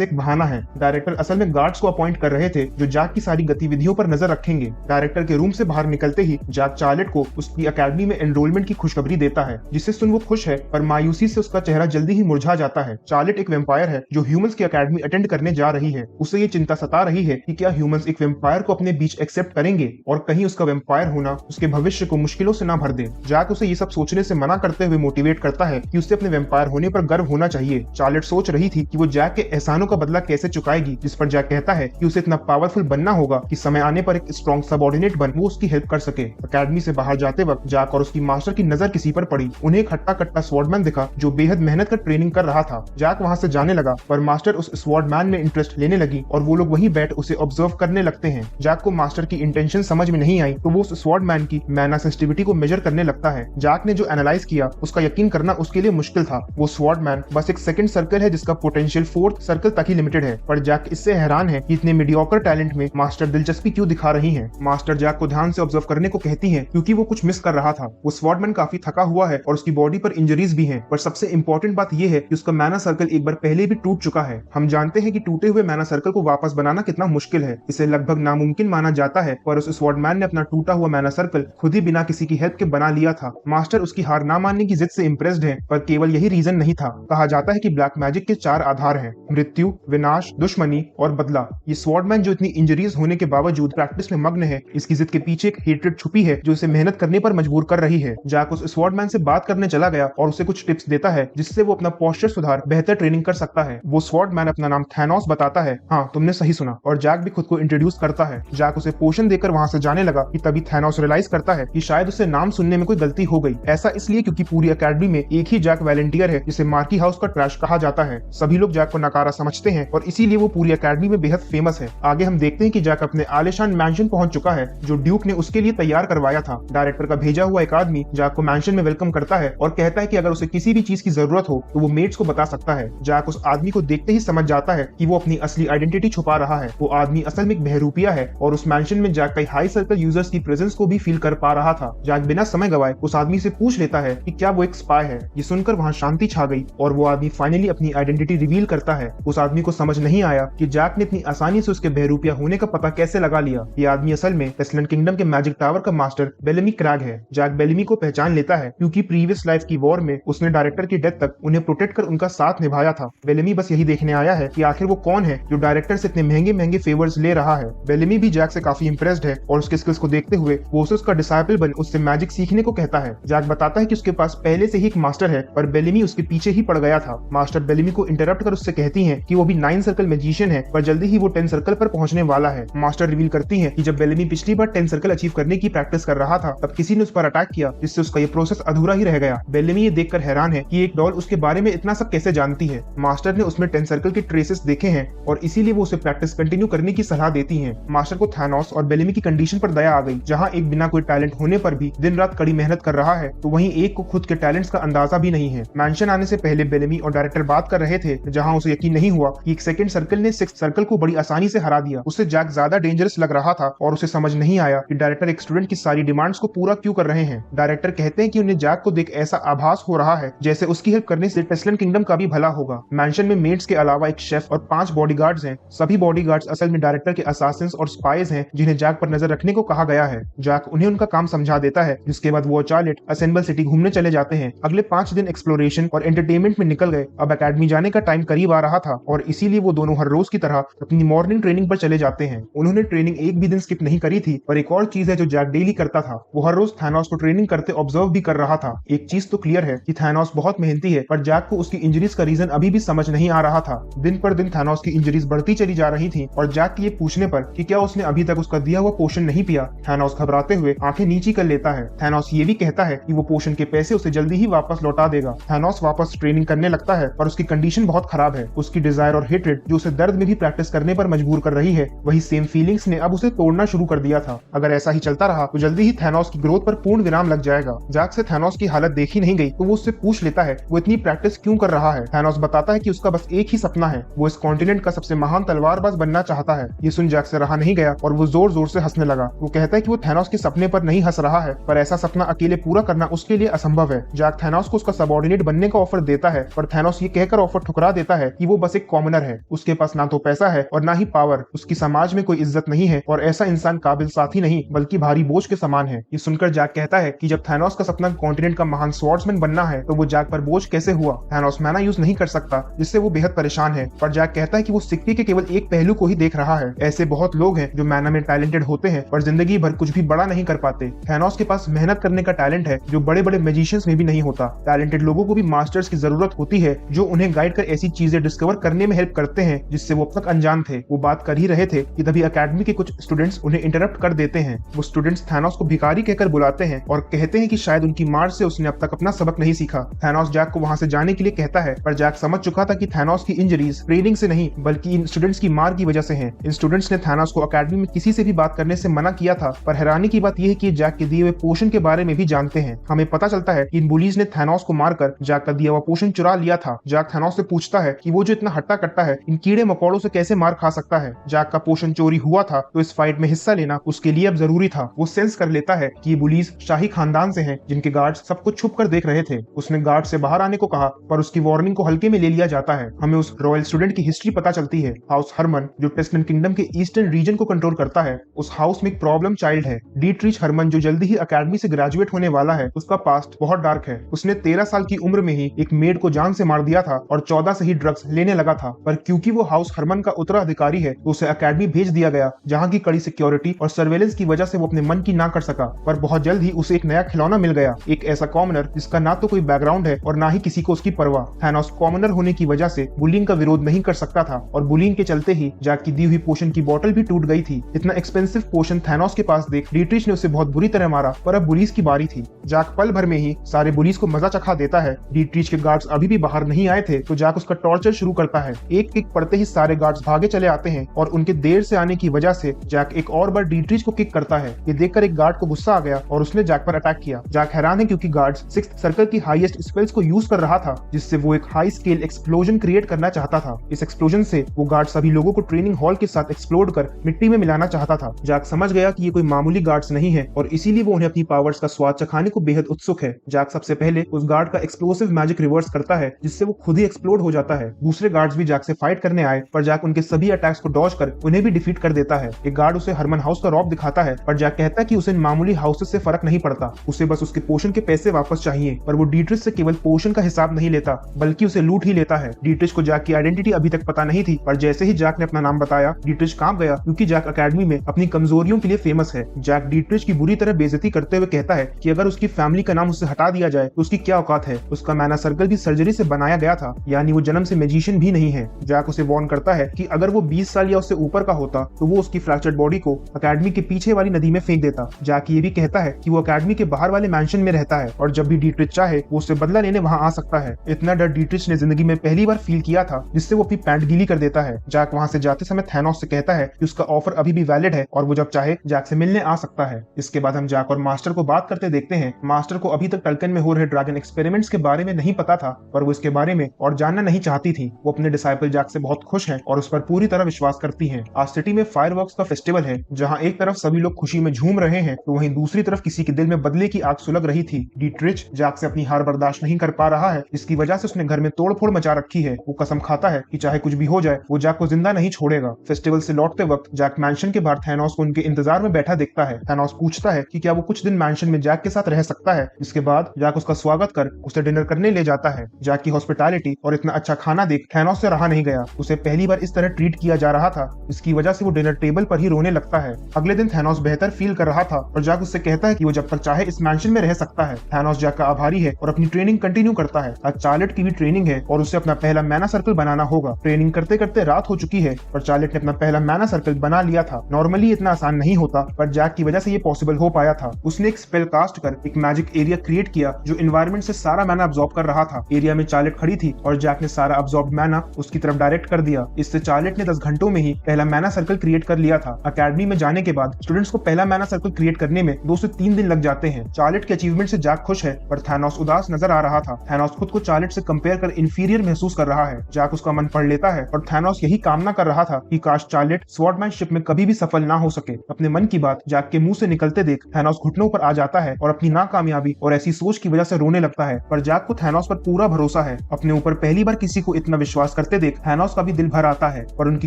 एक बहाना है। डायरेक्टर असल में गार्ड्स को अपॉइंट कर रहे थे जो जैक की सारी गतिविधियों पर नजर रखेंगे। डायरेक्टर के रूम से बाहर निकलते ही जैक चार्लेट को उसकी अकेडमी में एनरोलमेंट की खुशखबरी देता है जिससे सुन वो खुश है पर मायूसी से उसका चेहरा जल्दी ही मुरझा जाता है। चार्लेट एक वेम्पायर है जो ह्यूमंस की अकेडमी अटेंड करने जा रही है। उसे ये चिंता सता रही है कि क्या ह्यूमंस एक वेम्पायर को अपने बीच एक्सेप्ट करेंगे और कहीं उसका वेम्पायर होना उसके भविष्य को मुश्किलों से ना भर दे। जैक उसे ये सब सोचने से मना करते हुए मोटिवेट करता है कि उसे अपने वेम्पायर होने पर गर्व होना चाहिए। चार्लेट सोच रही थी कि वो जैक के एहसानों का बदला कैसे चुकाएगी, जिस पर जैक कहता है कि उसे इतना पावरफुल बनना होगा कि समय आने पर एक स्ट्रॉन्ग सबऑर्डिनेट बन वो उसकी हेल्प कर सके। अकेडमी से बाहर जाते वक्त जैक और उसकी मास्टर की नजर किसी पर पड़ी। उन्हें एक हट्टा कट्टा स्वॉर्डमैन दिखा जो बेहद मेहनत कर ट्रेनिंग कर रहा था। जैक वहां से जाने लगा पर मास्टर उस स्वॉर्डमैन में इंटरेस्ट लेने लगी और वो लोग वहीं बैठ उसे ऑब्जर्व करने लगते हैं। जैक को मास्टर की इंटेंशन समझ में नहीं आई तो वो उस स्वॉर्डमैन की मैना सेंसिटिविटी को मेजर करने लगता है। जैक ने जो एनालाइज किया उसका यकीन करना उसके लिए मुश्किल था। वो स्वॉर्डमैन बस एक सेकंड सर्कल है जिसका पोटेंशियल फोर्थ सर्कल तक ही लिमिटेड है। पर जैक इससे हैरान है कि इतने मीडियोकर टैलेंट में मास्टर दिलचस्पी क्यों दिखा रही हैं। मास्टर जैक को ध्यान से ऑब्जर्व करने को कहती हैं क्योंकि वो कुछ मिस कर रहा था। वो स्वॉर्डमैन काफी थका हुआ है और उसकी बॉडी पर इंजरीज भी हैं। पर सबसे इंपॉर्टेंट बात यह है कि उसका मैना सर्कल एक बार पहले भी टूट चुका है। हम जानते हैं कि टूटे हुए मैना सर्कल को वापस बनाना कितना मुश्किल है, इसे लगभग नामुमकिन माना जाता है। पर उस स्वॉर्डमैन ने अपना टूटा हुआ मैना सर्कल खुद ही बिना किसी की हेल्प के बना लिया था। मास्टर उसकी हार ना मानने की जिद से इम्प्रेस्ड है पर केवल यही रीजन नहीं था। कहा जाता है कि ब्लैक मैजिक के 4 आधार हैं, मृत्यु, विनाश, दुश्मनी और बदला। ये स्वॉर्डमैन जो इतनी इंजरीज होने के बावजूद प्रैक्टिस में मग्न है, इसकी जिद के पीछे एक हेट्रेड छुपी है जो उसे मेहनत करने पर मजबूर कर रही है। जैक उस स्वॉर्डमैन से बात करने चला गया और उसे कुछ टिप्स देता है जिससे वो अपना पोस्चर सुधार बेहतर ट्रेनिंग कर सकता है। वो स्वॉर्डमैन अपना नाम थैनोस बताता है। हाँ, तुमने सही सुना। और जैक भी खुद को इंट्रोड्यूस करता है। जैक उसे पोशन देकर वहां से जाने लगा कि तभी थैनोस रियलाइज करता है कि शायद उसे नाम सुनने में कोई गलती हो गई। ऐसा इसलिए क्योंकि पूरी अकेडमी में एक ही जैक वॉलंटियर है जिसे मार्की हाउस का ट्रैश कहा जाता है। सभी लोग जैक को नकारा समझते हैं और इसीलिए वो पूरी अकेडमी में बेहद फेमस है। आगे हम देखते हैं कि जैक अपने आलिशान मैंशन पहुंच चुका है जो ड्यूक ने उसके लिए तैयार करवाया था। डायरेक्टर का भेजा हुआ एक आदमी जैक को मैंशन में वेलकम करता है और कहता है कि अगर उसे किसी भी चीज की जरूरत हो तो वो मेट्स को बता सकता है। जैक उस आदमी को देखते ही समझ जाता है कि वो अपनी असली आइडेंटिटी छुपा रहा है। वो आदमी असल में एक बहरूपिया है और उस मैंशन में जैक कई हाई सर्कल यूजर्स की प्रेजेंस को भी फील कर पा रहा था। जैक बिना समय गवाए उस आदमी से पूछ लेता है कि क्या वो एक स्पाई है। ये सुनकर वहाँ शांति छा गई और वो आदमी फाइनली अपनी आइडेंटिटी रिवील करता है। उस आदमी को समझ नहीं आया कि जैक ने इतनी आसानी से उसके बहरूपिया होने का पता कैसे लगा लिया। ये आदमी असल में टेस्लन किंगडम के मैजिक टावर का मास्टर बेलेमी क्रैग है। जैक बेलेमी को पहचान लेता है क्योंकि प्रीवियस लाइफ की वॉर में उसने डायरेक्टर की डेथ तक उन्हें प्रोटेक्ट कर उनका साथ निभाया था। बेलेमी बस यही देखने आया है कि आखिर वो कौन है जो डायरेक्टर से इतने महंगे महंगे फेवर्स ले रहा है। बेलेमी भी जैक से काफी इंप्रेस्ड है और उसके स्किल्स को देखते हुए वो उसे उसका डिसाइपल बन उससे मैजिक सीखने को कहता है। जैक बताता है कि उसके पास पहले से ही एक मास्टर है पर बेलेमी उसके पीछे ही पड़ गया था। मास्टर बेलेमी को इंटरप्ट कर उससे कहती है कि वो भी 9 सर्कल मैजिशियन है पर जल्दी ही वो 10 सर्कल पर पहुंचने वाला है। मास्टर रिवील करती है कि जब बेलेमी पिछली बार 10 सर्कल अचीव करने की प्रैक्टिस कर रहा था तब किसी ने उस पर अटैक किया जिससे उसका ये प्रोसेस अधूरा ही रह गया। बेलेमी ये देखकर हैरान है कि एक डॉल उसके बारे में इतना सब कैसे जानती है। मास्टर ने उसमें 10 सर्कल के ट्रेसेस देखे हैं और इसीलिए वो उसे प्रैक्टिस कंटिन्यू करने की सलाह देती है। मास्टर को थैनोस और बेलेमी की कंडीशन पर दया आ गई, जहाँ एक बिना कोई टैलेंट होने पर भी दिन रात कड़ी मेहनत कर रहा है तो वहीं एक को खुद के टैलेंट्स का अंदाजा भी नहीं है। मैंशन आने से पहले बेलेमी और डायरेक्टर बात कर रहे थे जहाँ उसे यकीन नहीं हुआ कि एक सेकंड सर्कल ने 6th सर्कल को बड़ी आसानी से हरा दिया। उससे जैक ज्यादा डेंजरस लग रहा था और उसे समझ नहीं आया कि डायरेक्टर एक स्टूडेंट की सारी डिमांड्स को पूरा क्यों कर रहे हैं। डायरेक्टर कहते हैं कि उन्हें जैक को देख ऐसा आभास हो रहा है जैसे उसकी हेल्प करने से टेस्लन किंगडम का भी भला होगा। मैंशन में मेट्स के अलावा एक शेफ और 5 बॉडीगार्ड्स हैं। सभी बॉडीगार्ड्स असल में डायरेक्टर के असासिन्स और स्पाइज हैं जिन्हें जैक पर नजर रखने को कहा गया है। जैक उन्हें उनका काम समझा देता है जिसके बाद वो चार्लेट असेंबल सिटी घूमने चले जाते हैं। अगले 5 दिन एक्सप्लोरेशन और एंटरटेनमेंट में निकल गए। अब अकेडमी जाने का टाइम करीब आ रहा था और इसीलिए वो दोनों हर रोज की तरह अपनी मॉर्निंग ट्रेनिंग पर चले जाते हैं। उन्होंने ट्रेनिंग एक भी दिन स्किप नहीं करी थी पर एक और चीज है जो जैक डेली करता था। वो हर रोज थैनोस को ट्रेनिंग करते ऑब्जर्व ऑब्जर्व भी कर रहा था। एक चीज तो क्लियर है कि थैनोस बहुत मेहनती है, पर जैक को उसकी इंजरीज का रीजन अभी भी समझ नहीं आ रहा था। दिन पर दिन थैनोस की इंजरीज बढ़ती चली जा रही थी और जैक के ये पूछने पर कि क्या उसने अभी तक उसका दिया हुआ पोशन नहीं पिया, थैनोस घबराते हुए आंखें नीची कर लेता है। थैनोस ये भी कहता है कि वो पोशन के पैसे उसे जल्दी ही वापस लौटा देगा। थैनोस वापस ट्रेनिंग करने लगता है पर उसकी कंडीशन बहुत खराब है। उसकी डिजायर और हेट्रेड जो उसे दर्द में भी प्रैक्टिस करने पर मजबूर कर रही है, वही सेम फीलिंग्स ने अब उसे तोड़ना शुरू कर दिया था। अगर ऐसा ही चलता रहा तो जल्दी ही थैनोस की ग्रोथ पर पूर्ण विराम लग जाएगा। जैक से थैनोस की हालत देखी नहीं गई तो वो उससे पूछ लेता है वो इतनी प्रैक्टिस क्यों कर रहा है। थैनोस बताता है कि उसका बस एक ही सपना है, वो इस कॉन्टिनेंट का सबसे महान तलवारबाज बनना चाहता है। ये सुन जैक से रहा नहीं गया और वो जोर जोर से हंसने लगा। वो कहता है कि वो थैनोस के सपने पर नहीं हंस रहा है, पर ऐसा सपना अकेले पूरा करना उसके लिए असंभव है। जैक थैनोस को उसका सबऑर्डिनेट बनने का ऑफर देता है, पर थैनोस ये कहकर ऑफर ठुकरा देता है कि वो बस एक कॉमनर है, उसके पास ना तो पैसा है और ना ही पावर, उसकी समाज में कोई इज्जत नहीं है और ऐसा इंसान काबिल साथी नहीं बल्कि भारी बोझ के समान है। ये सुनकर जैक कहता है कि जब थैनोस का सपना कॉन्टिनेंट का महान स्वॉर्ड्समैन बनना है तो वो जैक पर बोझ कैसे हुआ। थैनोस मैना यूज नहीं कर सकता जिससे वो बेहद परेशान है, पर जैक कहता है कि वो सिक्के के केवल एक पहलू को ही देख रहा है। ऐसे बहुत लोग हैं जो मैना में टैलेंटेड होते हैं पर जिंदगी भर कुछ भी बड़ा नहीं कर पाते। थैनोस के पास मेहनत करने का टैलेंट है जो बड़े बड़े मैजिशियंस में भी नहीं होता। टैलेंटेड लोगों को भी मास्टर्स की जरूरत होती है जो उन्हें गाइड कर ऐसी चीजें डिस्कवर करने में हेल्प करते हैं जिससे वो अब तक अनजान थे। वो बात कर ही रहे थे कि तभी अकेडमी के कुछ स्टूडेंट्स उन्हें इंटरप्ट कर देते हैं। वो स्टूडेंट्स थैनोस को भिखारी कहकर बुलाते हैं और कहते हैं कि शायद उनकी मार से उसने अब तक अपना सबक नहीं सीखा। थैनोस जैक को वहां से जाने के लिए कहता है, पर जैक समझ चुका था कि थैनोस की इंजरीज ट्रेनिंग से नहीं बल्कि इन स्टूडेंट्स की मार की वजह से हैं। इन स्टूडेंट्स ने थैनोस को अकेडमी में किसी से भी बात करने से मना किया था, पर हैरानी की बात यह है कि जैक के दिए हुए पोशन के बारे में भी जानते हैं। हमें पता चलता है कि इन बुलीज ने थैनोस को मारकर जैक का दिया हुआ पोशन चुरा लिया था। जैक थैनोस से पूछता है कि वो जो इतना हट्टा कट्टा है इन कीड़े मकोड़ों से कैसे मार खा सकता है। जैक का पोशन चोरी हुआ था तो इस फाइट में हिस्सा लेना उसके लिए अब जरूरी था। वो सेंस कर लेता है कि ये बुलीज शाही खानदान से हैं जिनके गार्ड्स सब कुछ छुप कर देख रहे थे। उसने गार्ड से बाहर आने को कहा पर उसकी वार्निंग को हल्के में ले लिया जाता है। हमें उस रॉयल स्टूडेंट की हिस्ट्री पता चलती है। हाउस हरमन जो टेस्टमेंट किंगडम के ईस्टर्न रीजन को कंट्रोल करता है, उस हाउस में एक प्रॉब्लम चाइल्ड है। डीट्रिच हरमन जो जल्दी ही अकेडमी से ग्रेजुएट होने वाला है, उसका पास्ट बहुत डार्क है। उसने 13 साल की उम्र में ही एक मेड को जान से मार दिया था और 14 से ही ड्रग्स लेने लगा था, पर क्योंकि वो हाउस हरमन का उत्तराधिकारी है तो उसे अकेडमी भेज दिया गया जहाँ की कड़ी सिक्योरिटी और सर्वेलेंस की वजह से वो अपने मन की ना कर सका। पर बहुत जल्द ही उसे एक नया खिलौना मिल गया, एक ऐसा कॉमनर जिसका ना तो कोई बैकग्राउंड है और ना ही किसी को उसकी परवाह। थैनोस कॉमनर होने की वजह से बुलिंग का विरोध नहीं कर सकता था और बुलिंग के चलते ही जैक की दी हुई पोशन की बोतल भी टूट गई थी। इतना एक्सपेंसिव पोशन थैनोस के पास देख डीट्रिच ने उसे बहुत बुरी तरह मारा, पर अब बुलीज की बारी थी। जैक पल भर में ही सारे बुलीज को मजा चखा देता है। डीट्रिच के गार्ड्स अभी भी बाहर नहीं आए थे तो जैक उसका टॉर्चर शुरू करता है। एक किक पड़ते ही सारे गार्ड्स भागे चले आते हैं और उनके देर से आने की वजह से जैक एक और बार डीट्रिच को किक करता है। ये देखकर एक गार्ड को गुस्सा आ गया और उसने जैक पर अटैक किया। जैक हैरान है क्योंकि गार्ड्स 6th सर्कल की हाईएस्ट स्पेल्स को यूज कर रहा था जिससे वो एक हाई स्केल एक्सप्लोजन क्रिएट करना चाहता था। इस एक्सप्लोजन से वो गार्ड सभी लोगों को ट्रेनिंग हॉल के साथ एक्सप्लोड कर मिट्टी में मिलाना चाहता था। जैक समझ गया कि ये कोई मामूली गार्ड्स नहीं है और इसीलिए वो उन्हें अपनी पावर्स का स्वाद चखाने को बेहद उत्सुक है। जैक सबसे पहले उस गार्ड का एक्सप्लोसिव मैजिक रिवर्स करता है जिससे वो खुद ही एक्सप्लोड हो जाता है। दूसरे गार्ड्स भी जैक से फाइट करने आए पर जैक उनके सभी अटैक्स को डॉज कर उन्हें भी डिफीट कर देता है। एक गार्ड उसे हरमन हाउस का रॉब दिखाता है पर जैक कहता है कि उसे मामूली हाउसेस से फर्क नहीं पड़ता, उसे बस उसके पोशन के पैसे वापस चाहिए। पर वो डीट्रिच से केवल पोशन का हिसाब नहीं लेता बल्कि उसे लूट ही लेता है। डीट्रिच को जैक की आइडेंटिटी अभी तक पता नहीं थी, पर जैसे ही जैक ने अपना नाम बताया डीट्रिच कांप गया क्योंकि जैक अकेडमी में अपनी कमजोरियों के लिए फेमस है। जैक डीट्रिच की बुरी तरह बेइज्जती करते हुए कहता है कि अगर उसकी फैमिली का नाम उससे हटा दिया जाए तो उसकी क्या औकात है। उसका मैना सर्कल भी सर्जरी से बनाया गया था, यानी वो जन्म से मैजिशियन भी नहीं है। जैक उसे वार्न करता है कि अगर वो 20 साल या उससे ऊपर का होता तो वो उसकी फ्रैक्चर्ड बॉडी को अकेडमी के पीछे वाली नदी में फेंक देता। जैक ये भी कहता है कि वो अकेडमी के बाहर वाले मैंशन में रहता है और जब भी डीट्रिच चाहे वो उससे बदला लेने वहां आ सकता है। इतना डर डीट्रिच ने जिंदगी में पहली बार फील किया था जिससे वो अपनी पैंट गीली कर देता है। जैक वहां से जाते समय थैनोस से कहता है कि उसका ऑफर अभी भी वैलिड है और वो जब चाहे जैक से मिलने आ सकता है। इसके बाद हम जैक और मास्टर को बात करते देखते हैं। मास्टर को अभी तक टल्कन में हो रहे ड्रैगन एक्सपेरिमेंट्स के बारे में नहीं पता था, पर वो इसके बारे में और जानना नहीं चाहती थी। वो अपने डिसाइपल जैक से बहुत खुश है और उस पर पूरी तरह विश्वास करती है। आज सिटी में फायरवर्क्स का फेस्टिवल है जहाँ एक तरफ सभी लोग खुशी में झूम रहे हैं तो वहीं दूसरी तरफ किसी के दिल में बदले की आग सुलग रही थी। डीट्रिच जैक से अपनी हार बर्दाश्त नहीं कर पा रहा है, इसकी वजह से उसने घर में तोड़फोड़ मचा रखी है। वो कसम खाता है कि चाहे कुछ भी हो जाए वो जैक को जिंदा नहीं छोड़ेगा। फेस्टिवल से लौटते वक्त जैक मैंशन के बाहर थैनोस को उनके इंतजार में बैठा देखता है। थैनोस पूछता है कि क्या वो कुछ दिन मैंशन में जैक के साथ रह सकता है। इसके बाद जैक उसका स्वागत कर उसे डिनर करने ले जाता है। जैक की हॉस्पिटैलिटी और इतना अच्छा खाना देख थैनोस से रहा नहीं गया। उसे पहली बार इस तरह ट्रीट किया जा रहा था, इसकी वजह से वो डिनर टेबल पर ही रोने लगता है। अगले दिन थैनोस बेहतर फील कर रहा था और जैक उससे कहता है कि वो जब तक चाहे इस मैंशन में रह सकता है। थैनोस जैक का आभारी है और अपनी ट्रेनिंग कंटिन्यू करता है। आज चार्लेट की भी ट्रेनिंग है और उसे अपना पहला मैना सर्कल बनाना होगा। ट्रेनिंग करते करते रात हो चुकी है और चार्लेट ने अपना पहला मैना सर्कल बना लिया था। नॉर्मली इतना आसान नहीं होता, पर जैक की वजह से ये पॉसिबल हो पाया था। उसने एक स्पेल कास्ट कर एक मैजिक एरिया क्रिएट किया जो एनवायरनमेंट से सारा मैना अब्सॉर्ब कर रहा था। एरिया में चार्लेट खड़ी थी और जैक ने सारा अब्सॉर्ब मैना उसकी तरफ डायरेक्ट कर दिया। इससे चार्लेट ने 10 घंटों में ही पहला मैना सर्कल क्रिएट कर लिया था। अकेडमी में जाने के बाद स्टूडेंट्स को पहला मैना सर्कल क्रिएट करने में 2 से 3 दिन लग जाते हैं। चार्लेट के अचीवमेंट से जैक खुश है, पर थैनोस उदास नजर आ रहा था। थैनोस खुद को चार्लेट से कंपेयर कर इंफीरियर महसूस कर रहा है। जैक उसका मन पढ़ लेता है और थैनोस यही कामना कर रहा था कि काश चार्लेट स्वॉर्डमैनशिप में कभी भी सफल ना हो सके। अपने मन की बात जैक के मुंह से निकलते देख थैनोस घुटनों पर आ जाता है और अपनी नाकामयाबी और ऐसी सोच की वजह से रोने लगता है। पर जैक को थैनोस पर पूरा भरोसा है। अपने ऊपर पहली बार किसी को इतना विश्वास करते देख थैनोस का भी दिल भर आता है, पर उनकी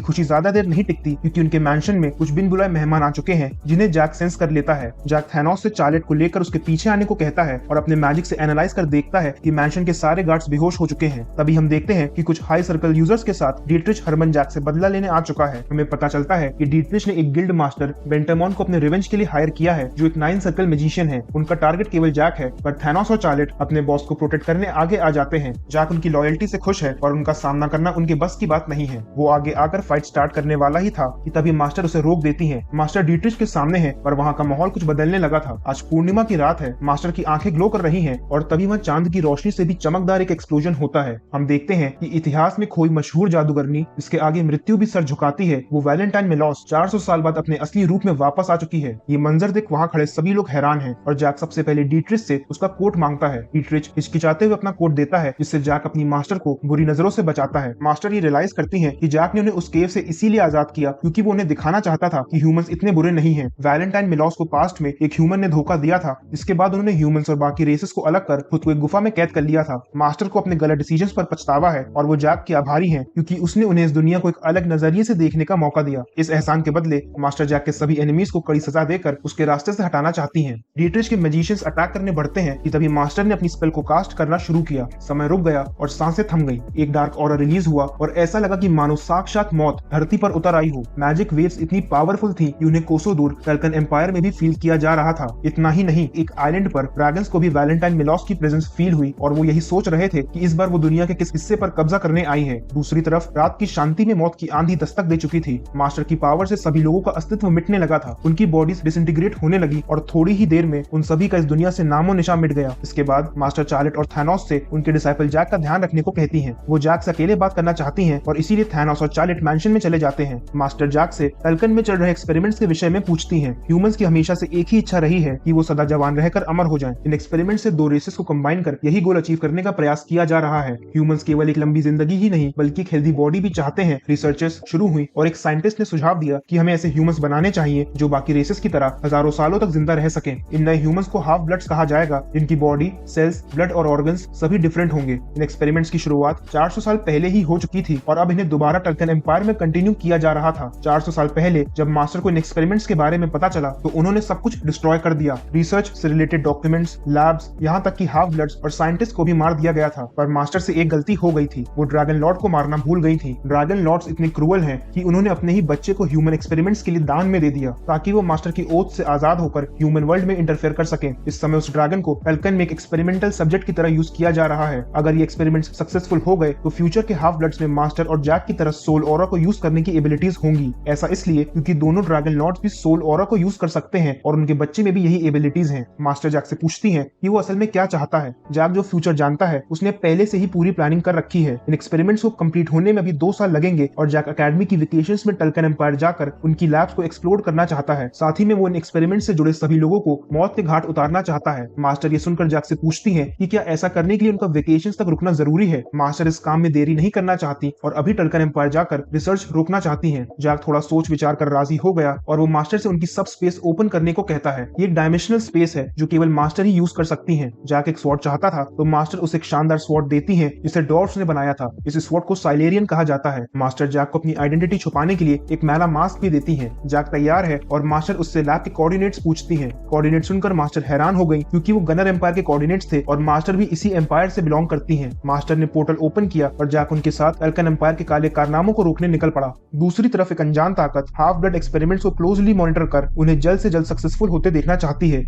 खुशी ज्यादा देर नहीं टिकती क्योंकि उनके मैंशन में कुछ बिन बुलाए मेहमान आ चुके हैं जिन्हें जैक सेंस कर लेता है। जैक थैनोस से चार्लेट को लेकर उसके पीछे आने को कहता है और अपने मैजिक से एनालाइज कर देखता है कि मैंशन के सारे गार्ड्स बेहोश हो चुके हैं। तभी हम देखते हैं कि कुछ हाई सर्कल यूजर्स के साथ डीट्रिच हरमन जैक से बदला लेने आ चुका है। हमें पता चलता है कि डीट्रिच ने एक गिल्ड मास्टर बेंटामॉन को अपने रिवेंज के लिए हायर किया है जो एक 9 सर्कल मैजिशियन है। उनका टारगेट केवल जैक है, पर थैनोस और चार्लेट अपने बॉस को प्रोटेक्ट करने आगे आ जाते हैं। जैक उनकी लॉयल्टी से खुश है और उनका सामना करना उनके बस की बात नहीं है। वो आगे आकर फाइट स्टार्ट करने वाला ही था कि तभी मास्टर उसे रोक देती है। मास्टर डीट्रिच के सामने है, पर वहाँ का माहौल कुछ बदलने लगा था। आज पूर्णिमा की रात है। मास्टर की आंखें ग्लो कर रही हैं और तभी वहाँ चांद की रोशनी से भी चमकदार एक एक्सप्लोजन होता है। हम देखते हैं कि इतिहास में खोई मशहूर जादूगरनी जिसके आगे मृत्यु भी सर झुकाती है, वो वैलेंटाइन मेलॉस 400 साल बाद अपने असली रूप में वापस आ चुकी है। ये मंजर देख वहाँ खड़े सभी लोग हैरान हैं और जैक सबसे पहले डीट्रिच से उसका कोट मांगता है। डीट्रिच हिचकिचाते हुए अपना कोट देता है, जिससे जैक अपनी मास्टर को बुरी नजरों से बचाता है। मास्टर ये रियलाइज करती है कि जैक ने उन्हें उस केव से इसीलिए आजाद किया क्योंकि वो उन्हें दिखाना चाहता था कि ह्यूमंस इतने बुरे नहीं हैं। वैलेंटाइन मेलॉस को पास्ट में एक ह्यूमन ने धोखा दिया था, जिसके बाद उन्होंने ह्यूमंस और बाकी रेसेस को अलग कर खुद को एक गुफा में कैद कर लिया था। मास्टर को अपने गलत डिसीजंस पर पछतावा है और वो जैक के आभारी हैं क्योंकि उसने उन्हें इस दुनिया को एक अलग नजरिए से देखने का मौका दिया। इस एहसान के बदले मास्टर जैक के सभी एनिमीज को कड़ी सजा देकर उसके रास्ते से हटाना चाहती हैं। डीट्रिच के मैजिशियंस अटैक करने बढ़ते हैं कि तभी मास्टर ने अपनी स्पेल को कास्ट करना शुरू किया। समय रुक गया और सांसें थम गई। एक डार्क ऑरा रिलीज हुआ और ऐसा लगा कि मानो साक्षात मौत धरती पर उतर आई हो। मैजिक वेव्स इतनी पावरफुल थी कि उन्हें कोसों दूर टल्कन एम्पायर में भी फील किया जा रहा था। इतना ही नहीं, एक आइलैंड पर ड्रैगन्स को भी वैलेंटाइन मेलॉस की प्रेजेंस फील हुई और वो यही सोच रहे थे कि इस बार वो दुनिया के किस हिस्से पर कब्जा करने आई है। दूसरी तरफ रात की शांति में मौत की आंधी दस्तक दे चुकी थी। मास्टर की पावर से सभी लोगों का अस्तित्व मिटने लगा था। उनकी बॉडीज डिसइंटीग्रेट होने लगी और थोड़ी ही देर में उन सभी का इस दुनिया से नामो निशान मिट गया। इसके बाद मास्टर चार्लेट और थैनोस से उनके डिसाइपल जैक का ध्यान रखने को कहती हैं। वो जैक से अकेले बात करना चाहती हैं और इसीलिए थैनोस और चार्लेट मैंशन में चले जाते हैं। मास्टर जैक से टल्कन में चल रहे एक्सपेरिमेंट्स के विषय में पूछती हैं। ह्यूमंस की हमेशा से एक ही इच्छा रही है कि वो सदा जवान रहकर अमर हो जाएं। इन एक्सपेरिमेंट से 2 रेसेस को कंबाइन कर यही गोल अचीव करने का प्रयास किया जा रहा है। ह्यूमंस केवल एक लंबी जिंदगी ही नहीं बल्कि एक हेल्दी बॉडी भी चाहते हैं। रिसर्चेस शुरू हुई और एक साइंटिस्ट ने सुझाव दिया कि हमें ऐसे ह्यूमंस बनाने चाहिए जो बाकी रेसेस की तरह हजारों सालों तक जिंदा रह सकें। इन नए ह्यूमंस को हाफ ब्लड्स कहा जाएगा, जिनकी बॉडी, सेल्स, ब्लड और ऑर्गन्स सभी डिफरेंट होंगे। इन एक्सपेरिमेंट्स की शुरुआत 400 साल पहले ही हो चुकी थी और अब इन्हें दोबारा टल्कन एम्पायर में कंटिन्यू किया जा रहा था। 400 साल पहले जब मास्टर को इन एक्सपेरिमेंट्स के बारे में पता चला तो उन्होंने सब कुछ डिस्ट्रॉय कर दिया। रिसर्च से रिलेटेड डॉक्यूमेंट्स, लैब्स, यहाँ तक कि हाफ ब्लड्स और साइंटिस्ट को भी मार दिया गया था। पर मास्टर से एक गलती हो गई थी, वो ड्रैगन लॉर्ड को मारना भूल गई थी। ड्रैगन लॉर्ड्स इतने क्रूअल हैं कि उन्होंने अपने ही बच्चे को ह्यूमन एक्सपेरिमेंट्स के लिए दान में दे दिया ताकि वो मास्टर की ओथ से आजाद होकर ह्यूमन वर्ल्ड में इंटरफेयर कर सके। इस समय उस ड्रैगन को टल्कन में एक एक्सपेरिमेंटल सब्जेक्ट की तरह यूज किया जा रहा है। अगर ये एक्सपेरिमेंट्स सक्सेसफुल हो गए तो फ्यूचर के हाफ ब्लड्स में मास्टर और जैक की तरह सोल ऑरा को यूज करने की एबिलिटीज होंगी। ऐसा इसलिए क्योंकि दोनों ड्रैगन लॉर्ड्स भी सोल ऑरा को यूज कर सकते हैं और उनके बच्चे में भी यही एबिलिटीज हैं। मास्टर जैक से पूछती हैं कि वो असल में क्या चाहता है। जैक जो फ्यूचर जानता है उसने पहले से ही पूरी प्लानिंग कर रखी है। इन एक्सपेरिमेंट्स को कंप्लीट होने में अभी 2 साल लगेंगे और जैक एकेडमी की वेकेशंस में टल्कन एम्पायर जाकर उनकी लैब्स को एक्सप्लोर करना चाहता है। साथ ही में वो इन एक्सपेरिमेंट से जुड़े सभी लोगों को मौत के घाट उतारना चाहता है। मास्टर ये सुनकर जैक से पूछती हैं कि क्या ऐसा करने के लिए उनका वेकेशंस तक रुकना जरूरी है। मास्टर इस काम में देरी नहीं करना चाहती और अभी टल्कन एम्पायर जाकर रिसर्च रोकना चाहती हैं। जैक थोड़ा सोच विचार कर राजी हो गया और वो मास्टर से उनकी सब स्पेस ओपन करने को कहता है। ये एक डायमेंशनल स्पेस है जो केवल मास्टर ही यूज कर सकती हैं। जैक एक स्वॉर्ड चाहता था तो मास्टर उसे एक शानदार स्वॉर्ड देती हैं जिसे डॉर्फ्स ने बनाया था। इस स्वॉर्ड को साइलेरियन कहा जाता है। मास्टर जैक को अपनी आइडेंटिटी छुपाने के लिए एक मैला मास्क भी देती हैं। जैक तैयार है और मास्टर उससे लैब के कोऑर्डिनेट्स पूछती हैं। कोऑर्डिनेट सुनकर मास्टर हैरान हो गई क्योंकि वो गनर एम्पायर के कोऑर्डिनेट्स थे और मास्टर भी इसी एम्पायर से बिलोंग करती हैं। मास्टर ने पोर्टल ओपन किया और जैक उनके साथ टल्कन एम्पायर के काले कारनामों को रोकने निकल पड़ा। दूसरी तरफ एक अनजान ताकत हाफ ब्लड एक्सपेरिमेंट्स को क्लोजली मॉनिटर कर उन्हें जल्द से जल्द सक्सेसफुल होते देखना चाहती है।